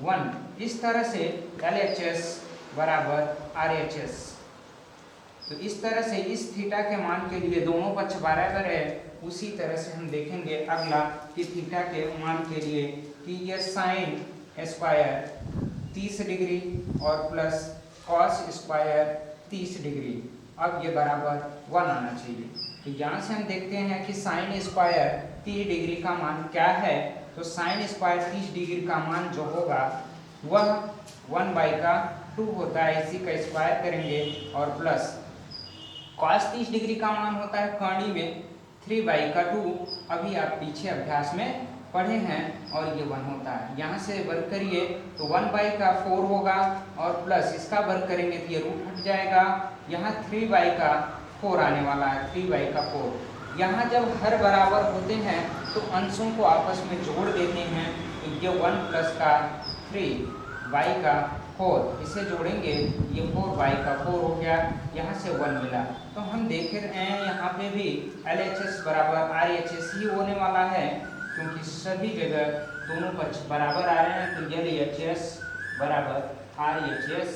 Speaker 1: 1। इस तरह से LHS बराबर RHS। तो इस तरह से इस थीटा के मान के लिए दोनों पक्ष बराबर है। उसी तरह से हम देखेंगे अगला कि थीटा के मान के लिए कि यह साइन स्क्वायर 30 डिग्री और प्लस कॉस स्क्वायर 30 डिग्री, अब ये बराबर 1 आना चाहिए। तो यहाँ से हम देखते हैं कि साइन स्क्वायर 30 डिग्री का मान क्या है, तो साइन स्क्वायर 30 डिग्री का मान जो होगा वह 1/2 होता है, इसी का स्क्वायर करेंगे। और प्लस cos 30 डिग्री का मान होता है कर्ण में 3/2, अभी आप पीछे अभ्यास में पढ़े हैं, और ये 1 होता है। यहाँ से वर्ग करिए तो 1/4 होगा और प्लस इसका वर्ग करेंगे तो ये रूट हट जाएगा, यहाँ 3/4 आने वाला है, 3/4। यहाँ जब हर बराबर होते हैं तो अंशों को आपस में जोड़ देते हैं, तो ये 1 प्लस का 3/4, इसे जोड़ेंगे ये 4/4 हो गया, यहाँ से 1 मिला। तो हम देख रहे हैं यहाँ पे भी LHS बराबर RHS ही होने वाला है, क्योंकि सभी जगह दोनों पक्ष बराबर आ रहे हैं। तो LHS बराबर RHS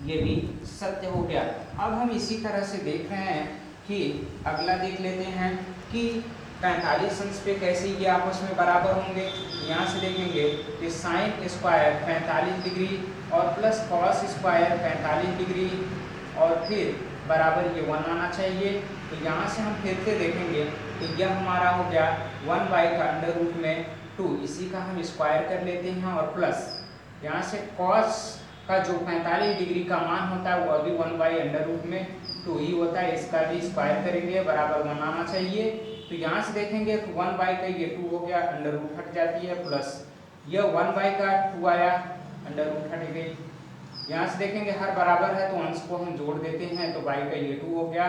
Speaker 1: ये भी सत्य हो गया। अब हम इसी तरह से देख रहे हैं कि अगला देख लेते हैं कि 45 अंश पे कैसे ये आपस में बराबर होंगे। यहाँ से देखेंगे कि साइन स्क्वायर 45 डिग्री और प्लस कॉस स्क्वायर 45 डिग्री और फिर बराबर ये 1 आना चाहिए। तो यहाँ से हम फिर से देखेंगे तो यह हमारा हो गया 1/√2, इसी का हम स्क्वायर कर लेते हैं। और प्लस यहाँ से कॉस का जो 45 डिग्री का मान होता है वो अभी 1/√2 ही होता है, इसका भी स्क्वायर करेंगे, बराबर 1 आना चाहिए। तो यहाँ से देखेंगे तो 1/2 हो गया, अंडर हट जाती है, प्लस यह 1/2 आया, अंडर हट गई। यहाँ से देखेंगे हर बराबर है तो अंश को हम जोड़ देते हैं, तो y/2 हो गया।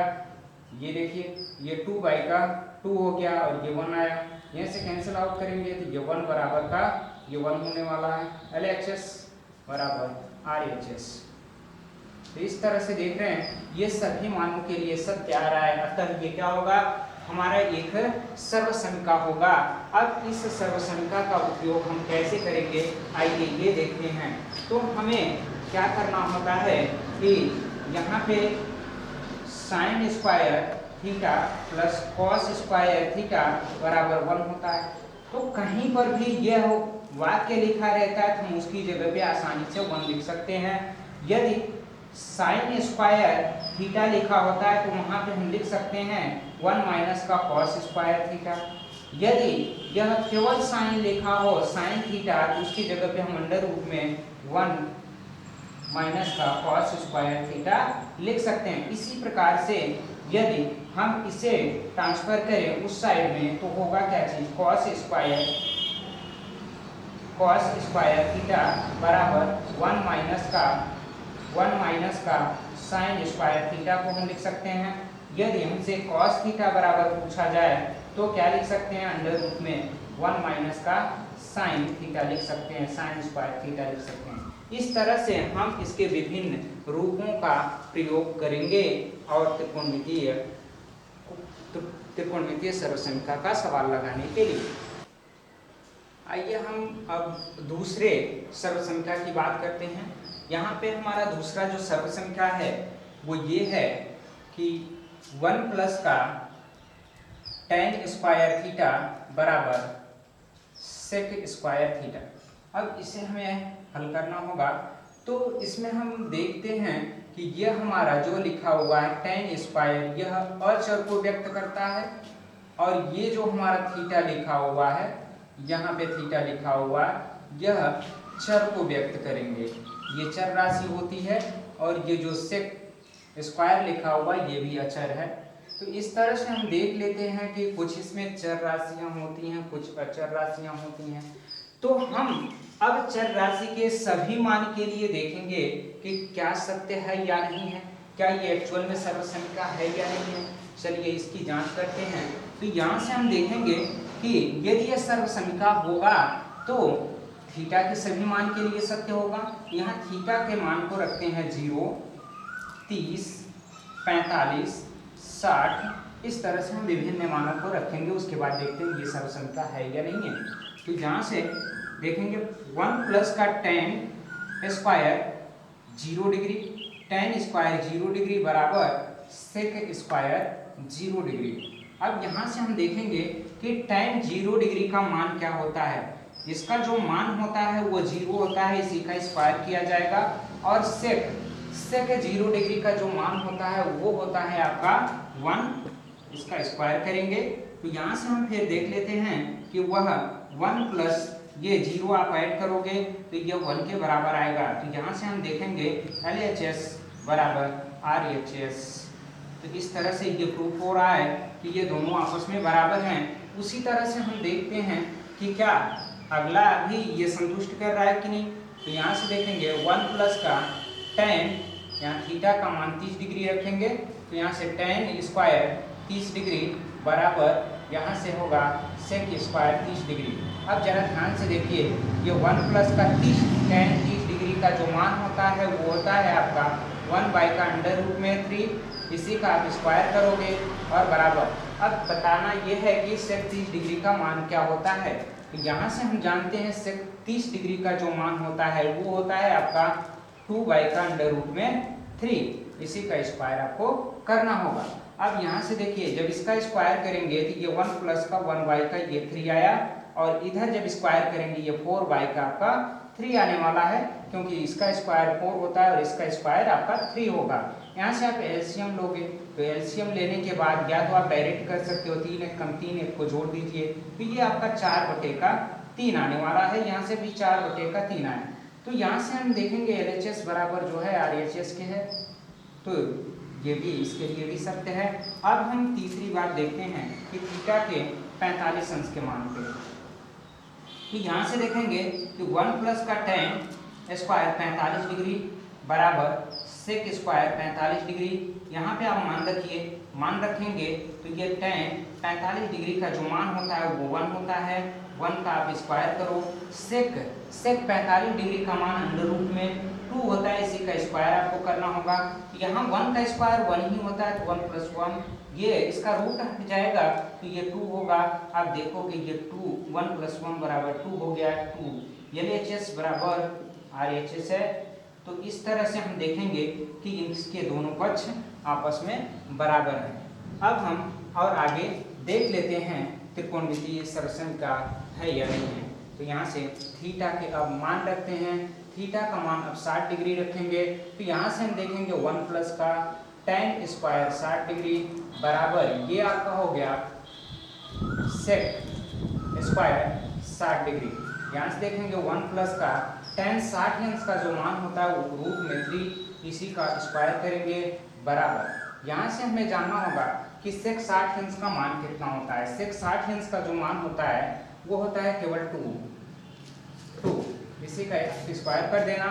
Speaker 1: ये देखिए ये 2/2 हो गया और ये 1 आया, यहाँ से कैंसिल आउट करेंगे तो ये 1 बराबर का ये 1 होने वाला है। LHS बराबर RHS। तो इस तरह से देख रहे हैं ये सभी मानों के लिए सत्य आ रहा है, अतः ये क्या होगा, हमारा एक सर्वसमीका होगा। अब इस सर्वसमीका का उपयोग हम कैसे करेंगे, आइए ये देखते हैं। तो हमें क्या करना होता है कि यहाँ पे sine square theta plus cos square theta बराबर 1 होता है। तो कहीं पर भी यह वाक्य लिखा रहता है तो हम उसकी जगह पे आसानी से 1 लिख सकते हैं। यदि साइन स्क्वायर थीटा लिखा होता है तो वहां पे हम लिख सकते हैं 1 माइनस का कॉस स्क्वायर थीटा। यदि यह केवल साइन लिखा हो, साइन थीटा, तो उसकी जगह पे हम अंडर रूट में 1 माइनस का कॉस स्क्वायर थीटा लिख सकते हैं। इसी प्रकार से यदि हम इसे ट्रांसफर करें उस साइड में तो होगा क्या चीज, कॉस स्क्वायर थीटा बराबर 1 माइनस का साइन स्क्वायर थीटा को हम लिख सकते हैं। यदि हमसे कॉस थीटा बराबर पूछा जाए तो क्या लिख सकते हैं, अंडर रूट में 1 माइनस का साइन थीटा लिख सकते हैं, साइन स्क्वायर थीटा लिख सकते हैं। इस तरह से हम इसके विभिन्न रूपों का प्रयोग करेंगे और त्रिकोणमितीय सर्वसंख्या का सवाल लगाने के लिए। आइए हम अब दूसरे सर्वसंख्या की बात करते हैं। यहाँ पे हमारा दूसरा जो सर्वसंख्या है वो ये है कि 1 प्लस का tan स्क्वायर थीटा बराबर sec स्क्वायर थीटा। अब इसे हमें हल करना होगा। तो इसमें हम देखते हैं कि यह हमारा जो लिखा हुआ है tan स्क्वायर, यह अचर को व्यक्त करता है, और ये जो हमारा थीटा लिखा हुआ है, यहाँ पे थीटा लिखा हुआ है, यह चर को व्यक्त करेंगे, ये चर राशि होती है। और ये जो sec स्क्वायर लिखा हुआ ये भी अचर है। तो इस तरह से हम देख लेते हैं कि कुछ इसमें चर राशियां होती हैं, कुछ अचर राशियां होती हैं। तो हम अब चर राशि के सभी मान के लिए देखेंगे कि क्या सत्य है या नहीं है। क्या ये एक्चुअल में सर्वसमिका है या नहीं है। चलिए इसकी जांच करते हैं। तो यहाँ से हम देखेंगे कि यदि यह सर्वसमिका होगा तो थीटा के सभी मान के लिए सत्य होगा। यहाँ थीटा के मान को रखते हैं 0, 30, 45, 60, इस तरह से हम विभिन्न मानों को रखेंगे। उसके बाद देखते हैं ये सर्वसमिका है या नहीं है। तो यहाँ से देखेंगे 1 प्लस का tan square 0 degree, tan square 0 degree बराबर sec स्क्वायर 0 डिग्री। अब यहाँ से हम देखेंगे कि tan 0 डिग्री का मान क्या होता है। इसका जो मान होता है वो 0 होता है, इसी का स्क्वायर किया जाएगा। और sec 0 डिग्री का जो मान होता है वो होता है आपका 1, इसका स्क्वायर करेंगे। तो यहाँ से हम फिर देख लेते हैं कि वह 1 प्लस ये 0 आप ऐड करोगे तो ये 1 के बराबर आएगा। तो यहाँ से हम देखेंगे LHS बराबर RHS। तो इस तरह से ये प्रूफ हो रहा है कि ये दोनों आपस में बराबर हैं। उसी तरह से हम देखते हैं कि क्या अगला भी ये संतुष्ट कर रहा है कि नहीं। तो यहाँ से देखेंगे 1 प्लस का tan, यहाँ थीटा का मान 30 डिग्री रखेंगे। तो यहाँ से tan स्क्वायर 30 डिग्री बराबर यहाँ से होगा sec स्क्वायर 30 डिग्री। अब जरा ध्यान से देखिए, ये 1 प्लस का tan 30 डिग्री का जो मान होता है वो होता है आपका 1 बाई का अंडर रूट में 3, इसी का आप स्क्वायर करोगे और बराबर। अब बताना ये है कि sec 30 डिग्री का मान क्या होता है। तो यहाँ से हम जानते हैं sec 30 डिग्री का जो मान होता है वो होता है आपका 2 बाई का अंडर रूट में 3, इसी का स्क्वायर आपको करना होगा। अब यहाँ से देखिए, जब इसका स्क्वायर करेंगे तो ये 1 प्लस का 1 बाई का ये 3 आया, और इधर जब स्क्वायर करेंगे ये 4 बाई का आपका 3 आने वाला है, क्योंकि इसका स्क्वायर 4 होता है और इसका स्क्वायर आपका 3 होगा। यहाँ से आप एलसीएम लोगे, तो एलसीएम लेने के बाद या तो आप डायरेक्ट कर सकते हो, 3 1 कम 3, 1 को जोड़ दीजिए, तो ये आपका 4/3 आने वाला है। यहाँ से भी 4/3 आया। तो यहाँ से हम देखेंगे LHS बराबर जो है RHS के है, तो ये भी इसके लिए भी सत्य है। अब हम तीसरी बात देखते हैं कि थीटा के 45 अंश के मान पे। तो यहाँ से देखेंगे कि 1 प्लस का tan स्क्वायर 45 डिग्री बराबर sec स्क्वायर 45 डिग्री। यहाँ पे आप मान रखिए, मान रखेंगे तो ये tan 45 डिग्री का जो मान होता है वो 1 होता है, 1 का आप स्क्वायर करो। sec 45 डिग्री का मान अंडर रूट में 2 होता है, इसी का स्क्वायर आपको करना होगा। यहाँ 1 का स्क्वायर 1 ही होता है, तो 1 प्लस 1, ये इसका रूट हट जाएगा तो ये 2 होगा। आप देखोगे ये 2, 1 प्लस 1 बराबर 2 हो गया, 2 LHS बराबर RHS है। तो इस तरह से हम देखेंगे कि इसके दोनों पक्ष आपस में बराबर हैं। अब हम और आगे देख लेते हैं त्रिकोणमितीय सर्वसमिका है या नहीं है। तो यहाँ से थीटा के अब मान रखते हैं। थीटा का मान अब 60 डिग्री रखेंगे। तो यहाँ से हम देखेंगे 1 प्लस का tan स्क्वायर 60 डिग्री बराबर ये आपका हो गया sec स्क्वायर 60 डिग्री। यहाँ से देखेंगे 1 प्लस का tan 60 अंश का जो मान होता है वो रूट में 3, इसी का स्क्वायर करेंगे बराबर। यहाँ से हमें जानना होगा कि sec 60 अंश का मान कितना होता है। sec 60 अंश का जो मान होता है वो होता है केवल 2, इसी का स्क्वायर कर देना।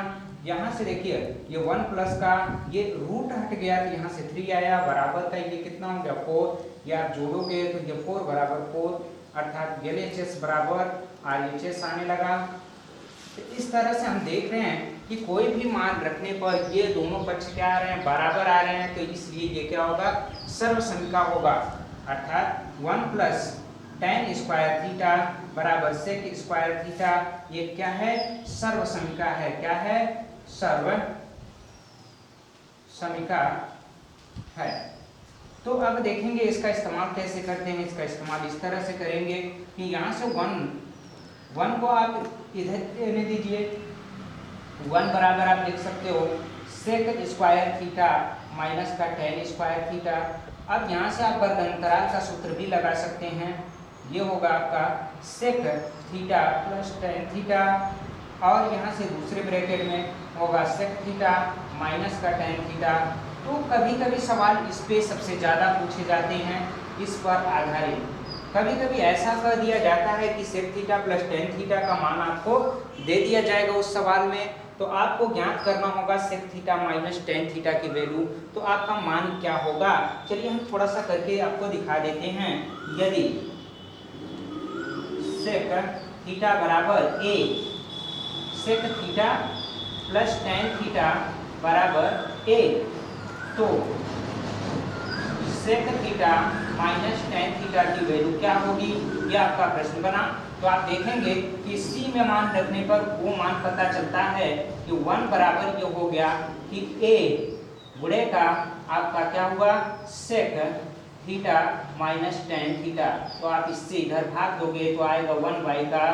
Speaker 1: यहाँ से देखिए ये 1 प्लस का ये रूट हट गया तो यहाँ से 3 आया, बराबर का ये कितना हो गया 4, या आप जोड़ोगे तो ये 4 बराबर 4, अर्थात LHS बराबर RHS आने लगा। तो इस तरह से हम देख रहे हैं कि कोई भी मान रखने पर ये दोनों पक्ष क्या आ रहे हैं, बराबर आ रहे हैं, तो इसलिए ये क्या होगा, सर्वसमिका होगा। अर्थात 1 प्लस tan स्क्वायर थीटा बराबर sec स्क्वायर थीटा, ये क्या है, सर्वसमिका है। क्या है, सर्वसमिका है। तो अब देखेंगे इसका इस्तेमाल कैसे करते हैं। इसका इस्तेमाल इस तरह से करेंगे कि यहाँ से 1 को आप इधर लेने दीजिए, 1 बराबर आप लिख सकते हो sec स्क्वायर थीटा माइनस का tan स्क्वायर थीटा। अब यहाँ से आप वर्गांतराल का सूत्र भी लगा सकते हैं। ये होगा आपका sec theta plus tan theta, और यहाँ से दूसरे ब्रैकेट में होगा sec थीटा माइनस का tan थीटा। तो कभी कभी सवाल इस पे सबसे ज़्यादा पूछे जाते हैं, इस पर आधारित। कभी कभी ऐसा कर दिया जाता है कि sec theta plus tan theta का मान आपको दे दिया जाएगा उस सवाल में, तो आपको ज्ञात करना होगा sec theta minus tan theta की वैल्यू। तो आपका मान क्या होगा, चलिए हम थोड़ा सा करके आपको दिखा देते हैं। यदि सेक थीटा बराबर ए, sec theta plus tan theta बराबर ए, तो sec theta minus tan theta की वैल्यू क्या होगी, यह आपका प्रश्न बना। तो आप देखेंगे कि सी में मान रखने पर वो मान पता चलता है कि 1 बराबर ये हो गया कि ए गुणे का आपका क्या हुआ sec theta minus tan theta. तो आप इससे इधर भाग दोगे तो आएगा 1 का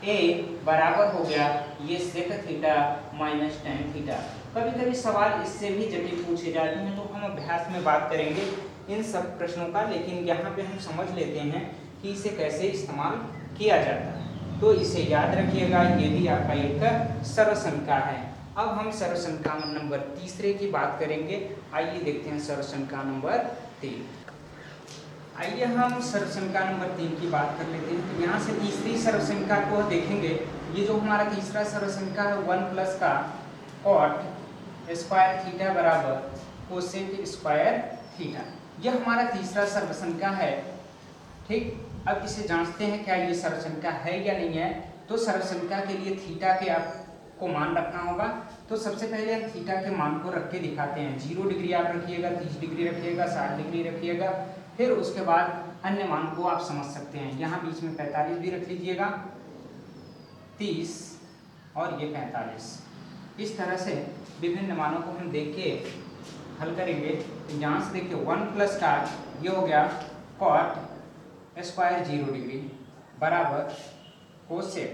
Speaker 1: ए बराबर हो गया ये sec theta minus tan theta. कभी कभी सवाल इससे भी जटिल पूछे जाते हैं, तो हम अभ्यास में बात करेंगे इन सब प्रश्नों का, लेकिन यहाँ पे हम समझ लेते हैं कि इसे कैसे इस्तेमाल किया जाता है। तो इसे याद रखिएगा, ये भी आपका एक सर्वसंख्या है। अब हम सर्वसंख्या नंबर तीसरे की बात करेंगे। आइए देखते हैं सर्वसंख्या नंबर 3। आइए हम सर्वसंख्या नंबर 3 की बात कर लेते हैं। तो यहाँ से तीसरी सर्वसंख्या को देखेंगे। ये जो हमारा तीसरा सर्वसंख्या है 1 प्लस का कॉट स्क्वायर थीटा बराबर कोसेक स्क्वायर थीटा, यह हमारा तीसरा सर्वसंख्या है। ठीक, अब इसे जांचते हैं क्या ये सर्वसंख्या है या नहीं है। तो सर्वसंख्या के लिए थीटा के आपको मान रखना होगा। तो सबसे पहले हम थीटा के मान को रख के दिखाते हैं। 0 डिग्री आप रखिएगा, 30 डिग्री रखिएगा, 60 डिग्री रखिएगा, फिर उसके बाद अन्य मान को आप समझ सकते हैं। यहाँ बीच में 45 भी रख लीजिएगा, 30 और ये 45। इस तरह से विभिन्न मानों को हम देख के हल करेंगे। तो यहाँ से देखिए 1 प्लस का ये हो गया कॉट स्क्वायर 0 डिग्री बराबर कोसेक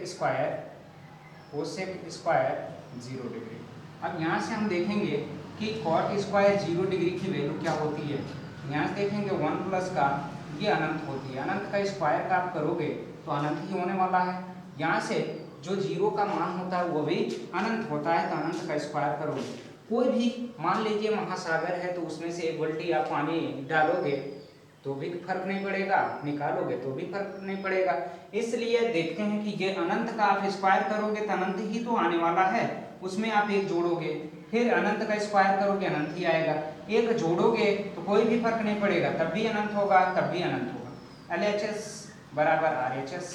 Speaker 1: स्क्वायर 0 डिग्री। अब यहाँ से हम देखेंगे कि कॉट स्क्वायर 0 डिग्री की वैल्यू क्या होती है। यहाँ से देखेंगे 1 प्लस का ये अनंत होती है, अनंत का स्क्वायर का आप करोगे तो अनंत ही होने वाला है। यहाँ से जो 0 का मान होता है वो भी अनंत होता है, तो अनंत का स्क्वायर करोगे। कोई भी मान लीजिए महासागर है, तो उसमें से 1 बाल्टी आप पानी डालोगे तो भी फर्क नहीं पड़ेगा, निकालोगे तो भी फर्क नहीं पड़ेगा। इसलिए देखते हैं कि ये अनंत का आप स्क्वायर करोगे तो अनंत ही तो आने वाला है, उसमें आप एक जोड़ोगे, फिर अनंत का स्क्वायर करोगे अनंत ही आएगा। एक जोड़ोगे तो कोई भी फर्क नहीं पड़ेगा, तब भी अनंत होगा, तब भी अनंत होगा। LHS बराबर RHS।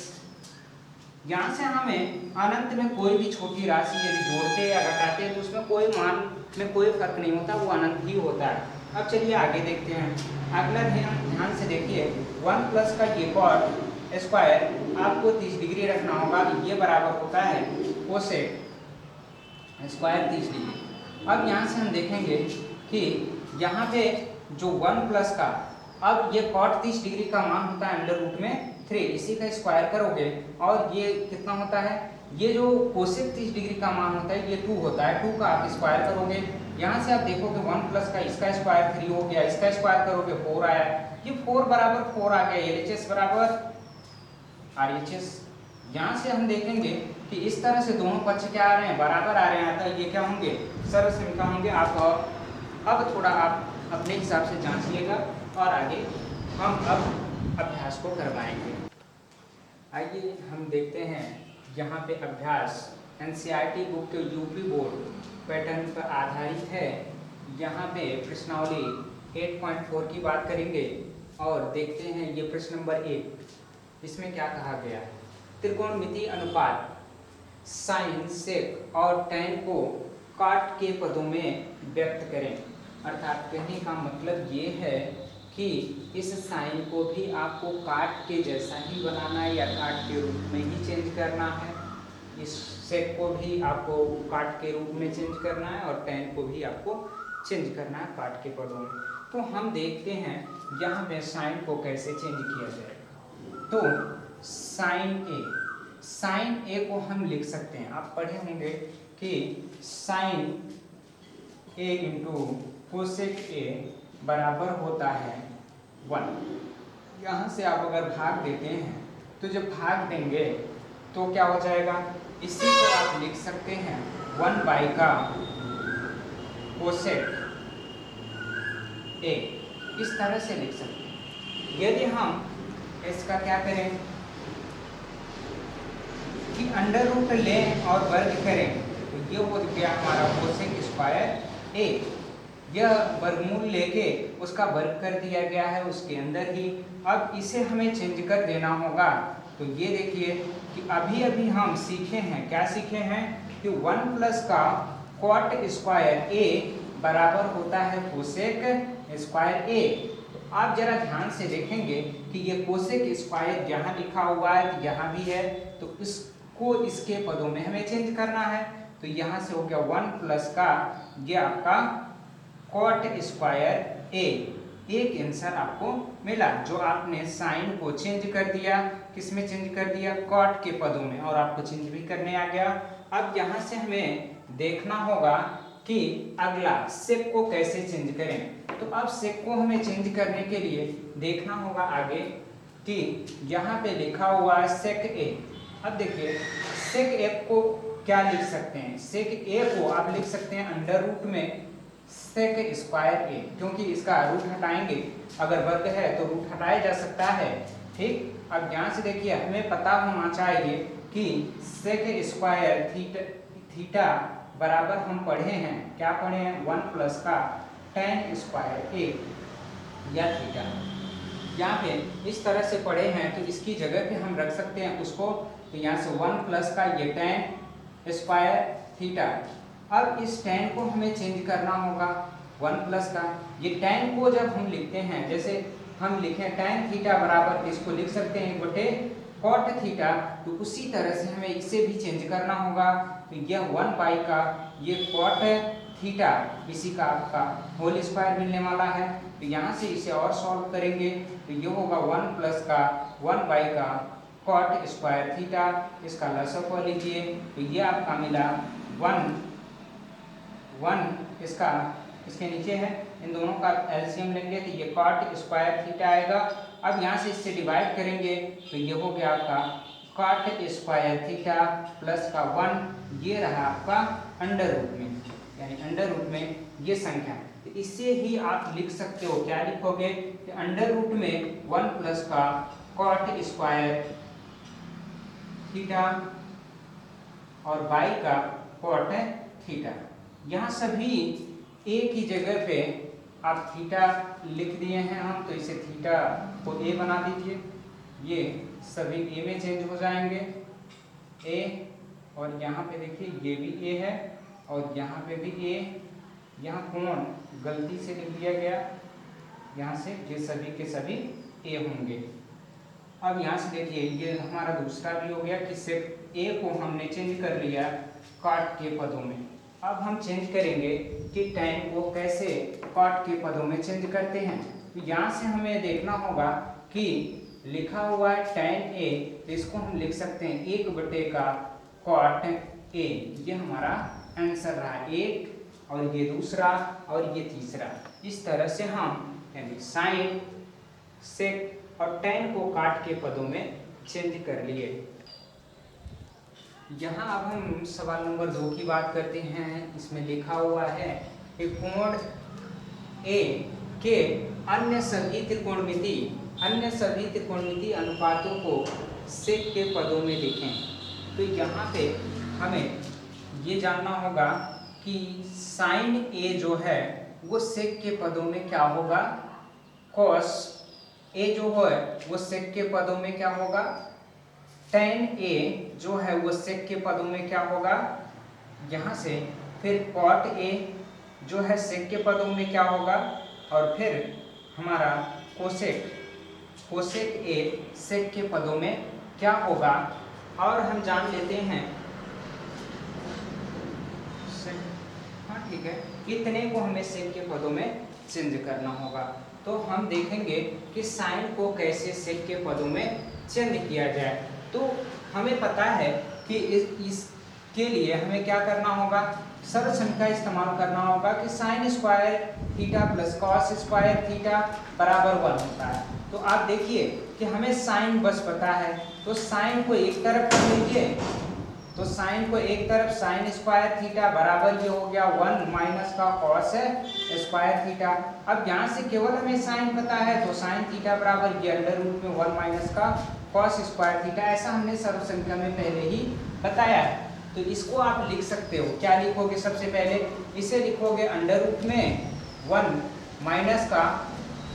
Speaker 1: यहाँ से हमें अनंत में कोई भी छोटी राशि यदि जोड़ते या घटाते हैं तो उसमें कोई मान में कोई फर्क नहीं होता, वो अनंत ही होता है। अब चलिए आगे देखते हैं। अगला ध्यान से देखिए, 1 प्लस का ये कॉट स्क्वायर आपको 30 डिग्री रखना होगा, ये बराबर होता है कोसेक स्क्वायर 30 डिग्री। अब यहाँ से हम देखेंगे कि यहाँ पे जो 1 प्लस का, अब ये कॉट 30 डिग्री का मान होता है अंडर रूट में 3, इसी का स्क्वायर करोगे और ये कितना होता है, ये जो कोसेक 30 डिग्री का मान होता है ये 2 होता है, 2 का आप स्क्वायर करोगे। यहाँ से आप देखोगे 1 प्लस का इसका स्क्वायर 3 हो गया, इसका स्क्वायर करोगे 4 आया, ये 4 बराबर 4 आ गया, LHS बराबर RHS। यहाँ से हम देखेंगे कि इस तरह से दोनों पक्ष क्या आ रहे हैं, बराबर आ रहे हैं, तो ये क्या होंगे, सर्वसंख्या होंगे। आप अब थोड़ा आप अपने हिसाब से जांचिएगा और आगे हम अब अभ्यास को करवाएंगे। आइए हम देखते हैं यहाँ पे अभ्यास NCERT बुक के यूपी बोर्ड पैटर्न पर आधारित है। यहाँ पे प्रश्नावली 8.4 की बात करेंगे और देखते हैं ये प्रश्न नंबर 1। इसमें क्या कहा गया है, त्रिकोणमितीय अनुपात साइन, सेक और टैन को काट के पदों में व्यक्त करें। अर्थात कहने का मतलब ये है कि इस साइन को भी आपको काट के जैसा ही बनाना है या काट के रूप में ही चेंज करना है, इस सेक को भी आपको काट के रूप में चेंज करना है और टैन को भी आपको चेंज करना है काट के पदों में। तो हम देखते हैं यहाँ पे साइन को कैसे चेंज किया जाएगा। तो साइन ए को हम लिख सकते हैं, आप पढ़े होंगे कि sine A into cosec A बराबर होता है 1। यहाँ से आप अगर भाग देते हैं तो जब भाग देंगे तो क्या हो जाएगा, इसी को आप लिख सकते हैं 1 बाई का कोसेक ए, इस तरह से लिख सकते हैं। यदि हम इसका क्या करें, कि अंडर रूट लें और वर्ग करें, तो ये हो गया हमारा कोसेक स्क्वायर ए। यह वर्गमूल लेके उसका वर्ग कर दिया गया है उसके अंदर ही। अब इसे हमें चेंज कर देना होगा। तो ये देखिए कि अभी अभी हम सीखे हैं, क्या सीखे हैं कि 1 प्लस का कॉट स्क्वायर ए बराबर होता है कोसेक स्क्वायर ए। तो आप जरा ध्यान से देखेंगे कि ये कोसेक स्क्वायर यहाँ लिखा हुआ है, तो यहाँ भी है, तो इसको इसके पदों में हमें चेंज करना है। तो यहाँ से हो गया 1 प्लस का ये आपका कॉट स्क्वायर ए। एक आंसर आपको मिला जो आपने साइन को चेंज कर दिया, किसमें चेंज कर दिया, कॉट के पदों में, और आपको चेंज भी करने आ गया। अब यहाँ से हमें देखना होगा कि अगला सेक को कैसे चेंज करें। तो अब सेक को हमें चेंज करने के लिए देखना होगा आगे कि यहाँ पे लिखा हुआ है सेक ए। अब देखिए सेक ए को क्या लिख सकते हैं, सेक ए को आप लिख सकते हैं अंडर रूट में सेक स्क्वायर ए, क्योंकि इसका रूट हटाएंगे, अगर वर्ग है तो रूट हटाया जा सकता है। ठीक, अब यहाँ से देखिए हमें पता होना चाहिए कि सेक स्क्वायर थीटा बराबर हम पढ़े हैं, क्या पढ़े हैं, 1 प्लस का टेन स्क्वायर ए या थीटा। यहाँ पे इस तरह से पढ़े हैं, तो इसकी जगह पे हम रख सकते हैं उसको। तो यहाँ से 1 प्लस का ये टेन स्क्वायर थीटा। अब इस टेन को हमें चेंज करना होगा, 1 प्लस का ये टेन को जब हम लिखते हैं, जैसे हम लिखें टेन थीटा बराबर, इसको लिख सकते हैं बटे कॉट थीटा, तो उसी तरह से हमें इसे भी चेंज करना होगा। तो यह 1 बाई का ये कॉट थीटा, इसी का आपका होल स्क्वायर मिलने वाला है। तो यहाँ से इसे और सॉल्व करेंगे, तो ये होगा 1 प्लस का 1 बाई का कॉट स्क्वायर थीटा, इसका लसागु लीजिए, तो ये आपका मिला 1 इसका इसके नीचे है, इन दोनों का एलसीएम लेंगे तो ये कॉट स्क्वायर थीटा आएगा। अब यहाँ से इससे डिवाइड करेंगे तो ये हो गया आपका कॉट स्क्वायर थीटा प्लस का 1, ये रहा आपका अंडर रूट में, यानी अंडर रूट में ये संख्या। तो इससे ही आप लिख सकते हो, क्या लिखोगे कि अंडर रूट में 1 प्लस का कॉट स्क्वायर थीटा और बाई का कॉट थीटा। यहाँ सभी ए की जगह पे आप थीटा लिख दिए हैं हम, तो इसे थीटा को ए बना दीजिए, ये सभी ए में चेंज हो जाएंगे ए, और यहाँ पे देखिए ये भी ए है और यहाँ पे भी ए, यहाँ कोण गलती से लिख दिया गया, यहाँ से ये सभी के सभी ए होंगे। अब यहाँ से देखिए ये हमारा दूसरा भी हो गया कि सिर्फ ए को हमने चेंज कर लिया कॉट के पदों में। अब हम चेंज करेंगे कि टेन को कैसे कॉट के पदों में चेंज करते हैं। तो यहाँ से हमें देखना होगा कि लिखा हुआ है टेन ए, तो इसको हम लिख सकते हैं 1 बटे का कॉट ए, ये हमारा आंसर रहा, एक और ये दूसरा और ये तीसरा। इस तरह से हम यानी साइन सेक और टेन को काट के पदों में चेंज कर लिए। यहाँ अब हम सवाल नंबर 2 की बात करते हैं। इसमें लिखा हुआ है कि कोण ए के अन्य सभी त्रिकोणमिति अनुपातों को सेक के पदों में लिखें। तो यहाँ पे हमें ये जानना होगा कि साइन ए जो है वो सेक के पदों में क्या होगा, कॉस ए जो है वो सेक के पदों में क्या होगा, टेन ए जो है वो सेक के पदों में क्या होगा, यहाँ से फिर कॉट ए जो है सेक के पदों में क्या होगा, और फिर हमारा कोसेक ए सेक के पदों में क्या होगा। और हम जान लेते हैं, हाँ ठीक है, इतने को हमें सेक के पदों में चेंज करना होगा। तो हम देखेंगे कि साइन को कैसे सेक के पदों में चेंज किया जाए। तो हमें पता है कि इसके लिए हमें क्या करना होगा, सरल संख्या का इस्तेमाल करना होगा कि sine square theta plus cos square theta बराबर 1 होता है। तो आप देखिए कि हमें साइन बस पता है, तो साइन को एक तरफ कर लीजिए, तो साइन को एक तरफ साइन स्क्वायर थीटा बराबर ये हो गया 1 माइनस का कॉस स्क्वायर थीटा। अब यहाँ से केवल हमें साइन पता है, तो साइन थीटा बराबर ये अंडर रूट में 1 माइनस का cos स्क्वायर थीटा, ऐसा हमने सर्व संख्या में पहले ही बताया है। तो इसको आप लिख सकते हो, क्या लिखोगे? सबसे पहले इसे लिखोगे अंडर रूट में 1 माइनस का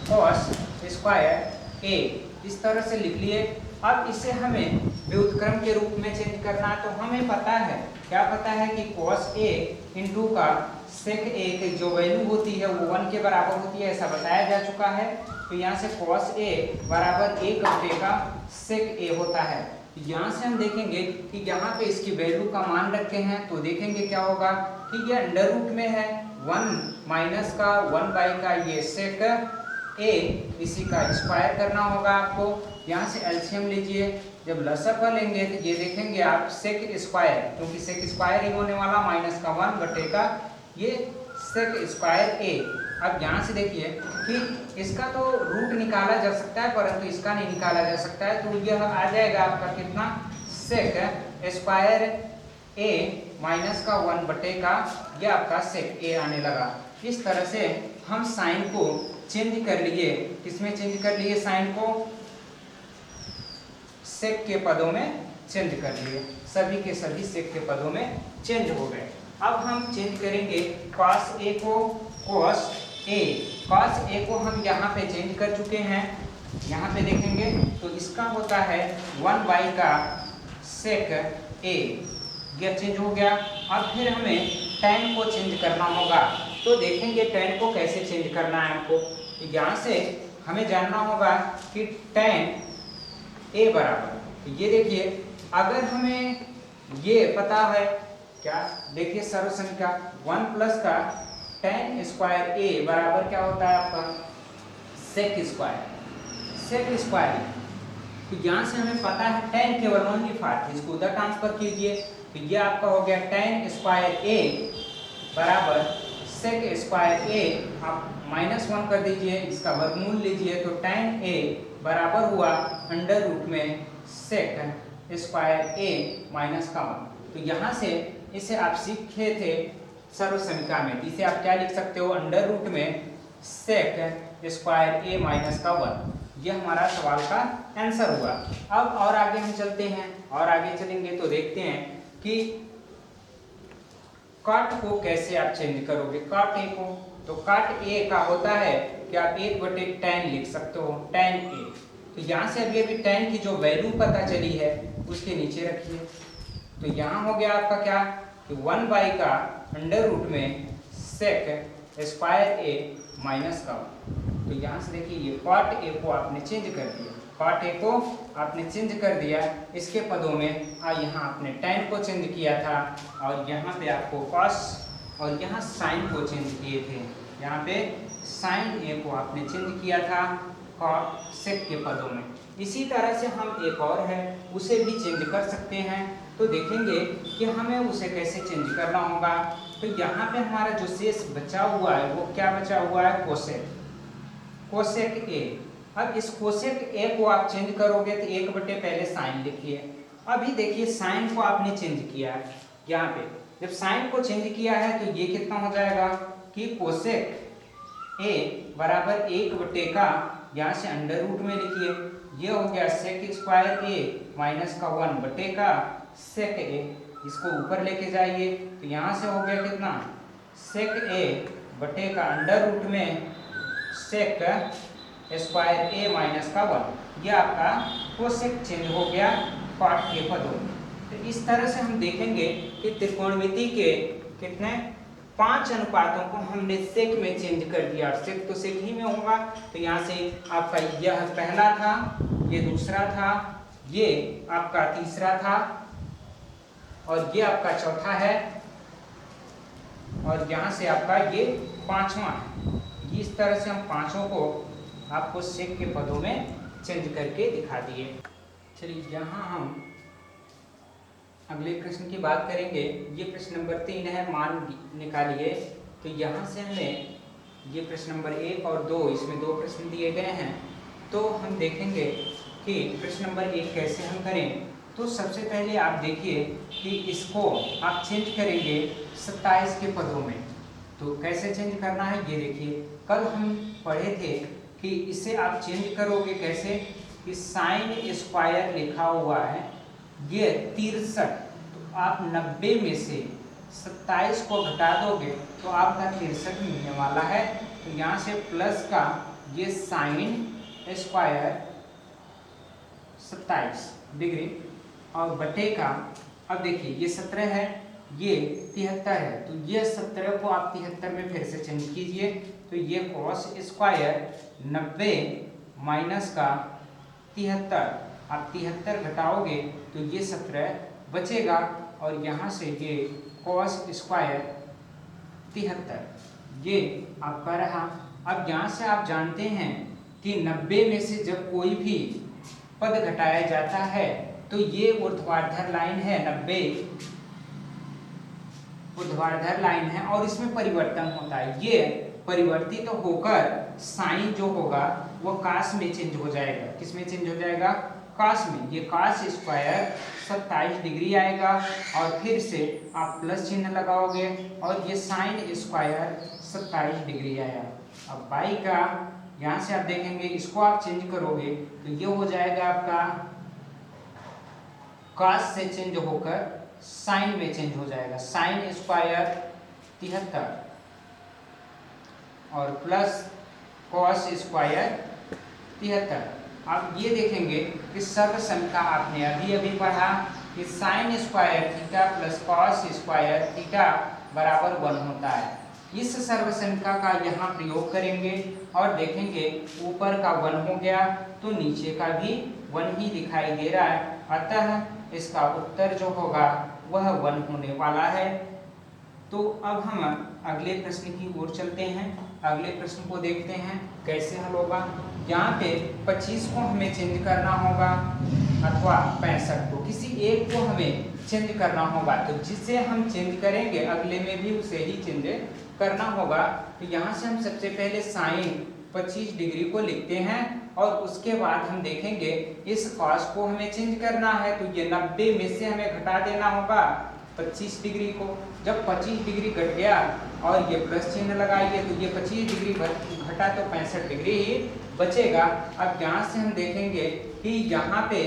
Speaker 1: cos स्क्वायर a, इस तरह से लिख लिए। अब इसे हमें व्युत्क्रम के रूप में चेंज करना है। तो हमें पता है, क्या पता है कि cos a इंटू का sec a की जो वैल्यू होती है वो 1 के बराबर होती है, ऐसा बताया जा चुका है। तो यहाँ से cos a बराबर 1 घंटे का sec a होता है। यहाँ से हम देखेंगे कि यहाँ पे इसकी वैल्यू का मान रखते हैं, तो देखेंगे क्या होगा कि ये अंडर रूट में है 1 माइनस का 1 बाई का ये sec a, इसी का स्क्वायर करना होगा आपको। यहाँ से एलसीएम लीजिए, जब लसागु लेंगे तो ये देखेंगे आप sec स्क्वायर, क्योंकि sec स्क्वायर ही होने वाला माइनस का 1 बटे का ये sec स्क्वायर a। अब यहाँ से देखिए कि इसका तो रूट निकाला जा सकता है परंतु इसका नहीं निकाला जा सकता है, तो यह आ जाएगा आपका कितना, sec स्क्वायर a माइनस का 1 बटे का यह आपका sec a आने लगा। इस तरह से हम साइन को चेंज कर लिए, किसमें चेंज कर लिए? साइन को sec के पदों में चेंज कर लिए, सभी के सभी sec के पदों में चेंज हो गए। अब हम चेंज करेंगे cos a को cos a, cos a को हम यहाँ पे चेंज कर चुके हैं, यहाँ पे देखेंगे तो इसका होता है 1 बाई का sec a, यह चेंज हो गया। अब फिर हमें tan को चेंज करना होगा, तो देखेंगे tan को कैसे चेंज करना है आपको। यहाँ से हमें जानना होगा कि tan a बराबर, ये देखिए अगर हमें ये पता है, क्या देखिए सर्व संख्या 1 प्लस का tan स्क्वायर a बराबर क्या होता है आपका, sec स्क्वायर, sec स्क्वायर। तो यहाँ से हमें पता है tan के वर्गमूल की फार्मूला, इसको उधर ट्रांसफर कीजिए, तो ये आपका हो गया tan स्क्वायर a बराबर sec स्क्वायर a, आप -1 कर दीजिए, इसका वर्गमूल लीजिए, तो tan a बराबर हुआ अंडर रूट में sec स्क्वायर a माइनस का 1। तो यहाँ से इसे आप सीखे थे सर्व संख्या में, इसे आप क्या लिख सकते हो, अंडर रूट में sec स्क्वायर a माइनस का 1। यह हमारा सवाल का आंसर हुआ। अब और आगे हम चलते हैं, और आगे चलेंगे तो देखते हैं कि cot को कैसे आप चेंज करोगे। cot a को, तो cot a का होता है कि आप 1 बटे tan लिख सकते हो, tan a। तो यहाँ से अभी tan की जो वैल्यू पता चली है उसके नीचे रखिए। तो यहाँ हो गया आपका क्या कि 1 बाई का अंडर रूट में sec स्क्वायर a माइनस का 1। तो यहाँ से देखिए ये cot a को आपने चेंज कर दिया, cot a को आपने चेंज कर दिया इसके पदों में। यहाँ आपने tan को चेंज किया था और यहाँ पे आपको cos और यहाँ sin को चेंज किए थे, यहाँ पे sin a को आपने चेंज किया था sec के पदों में। इसी तरह से हम एक और है उसे भी चेंज कर सकते हैं, तो देखेंगे कि हमें उसे कैसे चेंज करना होगा। तो यहाँ पे हमारा जो शेष बचा हुआ है वो क्या बचा हुआ है, कोसेक a। अब इस कोसेक a को आप चेंज करोगे तो 1 बटे पहले साइन लिखिए। अभी देखिए साइन को आपने चेंज किया है, यहाँ पे जब साइन को चेंज किया है तो ये कितना हो जाएगा कि कोसेक a बराबर 1 बटे का, यहाँ से अंडर रूट में लिखिए, ये हो गया sec स्क्वायर a माइनस का 1 बटे का sec a, इसको ऊपर लेके जाइए तो यहाँ से हो गया कितना, sec a बटे का अंडर रूट में sec स्क्वायर a माइनस का 1। यह आपका कोसेक चेंज हो गया cot के पदों में। तो इस तरह से हम देखेंगे कि त्रिकोणमिति के कितने 5 अनुपातों को हमने सेक में चेंज कर दिया। सेक तो सेक ही में होगा, तो यहाँ से आपका यह पहला था, ये दूसरा था, ये आपका तीसरा था और ये आपका चौथा है और यहाँ से आपका ये 5वां है। इस तरह से हम पांचों को आपको सेक के पदों में चेंज करके दिखा दिए। चलिए यहाँ हम अगले प्रश्न की बात करेंगे। ये प्रश्न नंबर 3 है, मान निकालिए। तो यहाँ से हमें ये प्रश्न नंबर 1 और 2, इसमें 2 प्रश्न दिए गए हैं। तो हम देखेंगे कि प्रश्न नंबर 1 कैसे हम करें। तो सबसे पहले आप देखिए कि इसको आप चेंज करेंगे 27 के पदों में। तो कैसे चेंज करना है ये देखिए, कल हम पढ़े थे कि इसे आप चेंज करोगे कैसे, कि साइन स्क्वायर लिखा हुआ है ये 63, तो आप 90 में से 27 को घटा दोगे तो आपका 63 मिलने वाला है। तो यहाँ से प्लस का ये साइन स्क्वायर 27 डिग्री और बटे का, अब देखिए ये 17 है, ये 73 है, तो ये 17 को आप 73 में फिर से चेंज कीजिए, तो ये कॉस स्क्वायर 90 माइनस का 73, आप 73 घटाओगे तो ये 17 बचेगा और यहाँ से ये कॉस स्क्वायर 73 ये आपका रहा। अब यहाँ से आप जानते हैं कि 90 में से जब कोई भी पद घटाया जाता है तो ये ऊर्ध्वाधर लाइन है, 90 ऊर्ध्वाधर लाइन है और इसमें परिवर्तन होता है। ये परिवर्तित होकर साइन जो होगा वो कास में चेंज हो जाएगा। किस में चेंज हो जाएगा? कास में। ये कास स्क्वायर 27 डिग्री आएगा और फिर से आप प्लस चिन्ह लगाओगे और ये साइन स्क्वायर 27 डिग्री आया। अब बाई का यहाँ से आप देखेंगे, इसको आप चेंज करोगे तो ये हो जाएगा आपका कास से चेंज होकर साइन में चेंज हो जाएगा, साइन स्क्वायर 73 और प्लस कॉस स्क्वायर 73। आप ये देखेंगे कि सर्वसंख्या आपने अभी अभी पढ़ा कि sine square theta plus cos square theta बराबर 1 होता है। इस सर्वसंख्या का यहाँ प्रयोग करेंगे और देखेंगे ऊपर का 1 हो गया तो नीचे का भी 1 ही दिखाई दे रहा है, अतः इसका उत्तर जो होगा वह 1 होने वाला है। तो अब हम अगले प्रश्न की ओर चलते हैं। अगले प्रश्न को देखते हैं कैसे हल होगा। यहाँ पे 25 को हमें चेंज करना होगा अथवा 65 को, किसी एक को हमें चेंज करना होगा, तो जिसे हम चेंज करेंगे अगले में भी उसे ही चेंज करना होगा। तो यहाँ से हम सबसे पहले साइन 25 डिग्री को लिखते हैं और उसके बाद हम देखेंगे इस कॉस को हमें चेंज करना है, तो ये 90 में से हमें घटा देना होगा 25 डिग्री को। जब 25 डिग्री घट गया और ये प्लस चिन्ह लगाइए तो ये 25 डिग्री घटा तो 65 डिग्री ही बचेगा। अब यहाँ से हम देखेंगे कि यहाँ पे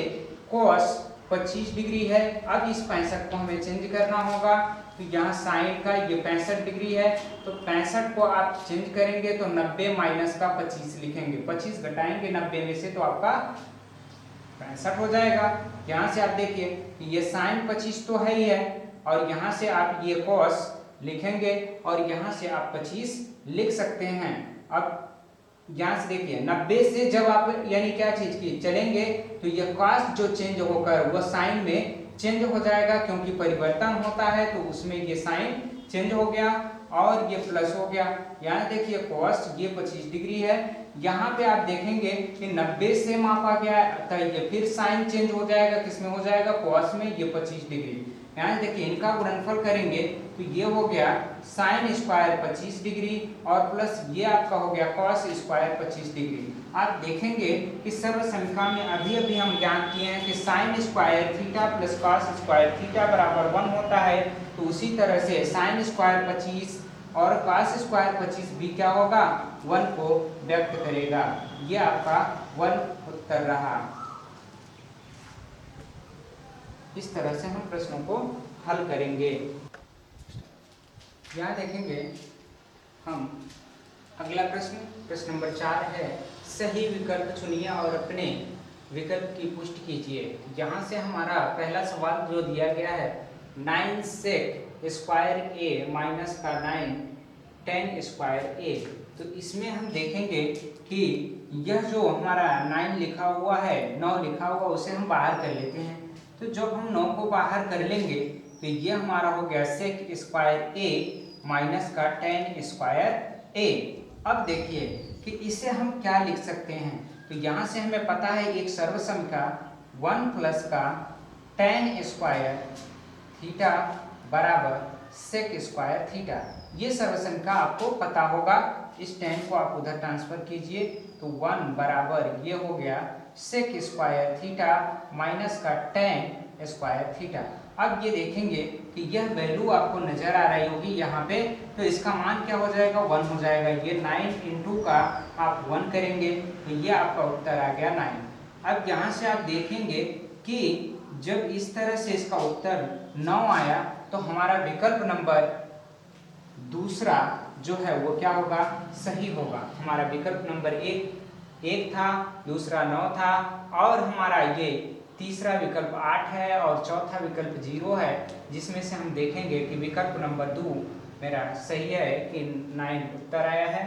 Speaker 1: कॉस 25 डिग्री है, अब इस 65 को हमें चेंज करना होगा, तो यहाँ साइन का ये 65 डिग्री है, तो 65 को आप चेंज करेंगे तो 90 माइनस का 25 लिखेंगे, 25 घटाएंगे 90 में से तो आपका 65 हो जाएगा। यहाँ से आप देखिए कि ये साइन 25 तो है ही है और यहाँ से आप ये कॉस लिखेंगे और यहाँ से आप 25 लिख सकते हैं। अब यहाँ से देखिए 90 से जब आप यानी क्या चीज की चलेंगे तो ये कॉस जो चेंज होकर वो साइन में चेंज हो जाएगा, क्योंकि परिवर्तन होता है तो उसमें ये साइन चेंज हो गया और ये प्लस हो गया। यहाँ देखिए कॉस ये 25 डिग्री है, यहाँ पे आप देखेंगे कि 90 से मापा गया है तो ये फिर साइन चेंज हो जाएगा, किसमें हो जाएगा? कॉस में, ये 25 डिग्री। यहाँ देखिए इनका गुणनफल करेंगे तो ये हो गया साइन स्क्वायर 25 डिग्री और प्लस ये आपका हो गया कॉस स्क्वायर 25 डिग्री। आप देखेंगे कि सर्वसंख्या में अभी अभी हम ज्ञान किए हैं कि sine square theta plus cos square theta बराबर 1 होता है, तो उसी तरह से साइन स्क्वायर 25 और कॉस स्क्वायर 25 भी क्या होगा? 1 को व्यक्त करेगा। ये आपका 1 उत्तर रहा। इस तरह से हम प्रश्नों को हल करेंगे। यहाँ देखेंगे हम अगला प्रश्न, प्रश्न नंबर 4 है, सही विकल्प चुनिए और अपने विकल्प की पुष्टि कीजिए। यहाँ से हमारा पहला सवाल जो दिया गया है 9 sec स्क्वायर ए माइनस का 9 tan स्क्वायर ए, तो इसमें हम देखेंगे कि यह जो हमारा 9 लिखा हुआ है, 9 लिखा हुआ, उसे हम बाहर कर लेते हैं। तो जब हम 9 को बाहर कर लेंगे तो ये हमारा हो गया सेक स्क्वायर ए माइनस का tan स्क्वायर ए। अब देखिए कि इसे हम क्या लिख सकते हैं, तो यहाँ से हमें पता है एक सर्वसंख्या 1 प्लस का tan स्क्वायर थीटा बराबर सेक स्क्वायर थीटा, ये सर्वसंख्या आपको पता होगा। इस tan को आप उधर ट्रांसफर कीजिए तो 1 बराबर ये हो गया सेक स्क्वायर थीटा माइनस का tan स्क्वायर थीटा। अब ये देखेंगे कि यह वैल्यू आपको नजर आ रही होगी यहाँ पे, तो इसका मान क्या हो जाएगा? 1 हो जाएगा। ये 9 इंटू का आप 1 करेंगे तो ये आपका उत्तर आ गया 9। अब यहाँ से आप देखेंगे कि जब इस तरह से इसका उत्तर 9 आया तो हमारा विकल्प नंबर दूसरा जो है वो क्या होगा, सही होगा। हमारा विकल्प नंबर एक था, दूसरा 9 था, और हमारा ये तीसरा विकल्प 8 है और चौथा विकल्प 0 है, जिसमें से हम देखेंगे कि विकल्प नंबर 2 मेरा सही है कि 9 उत्तर आया है।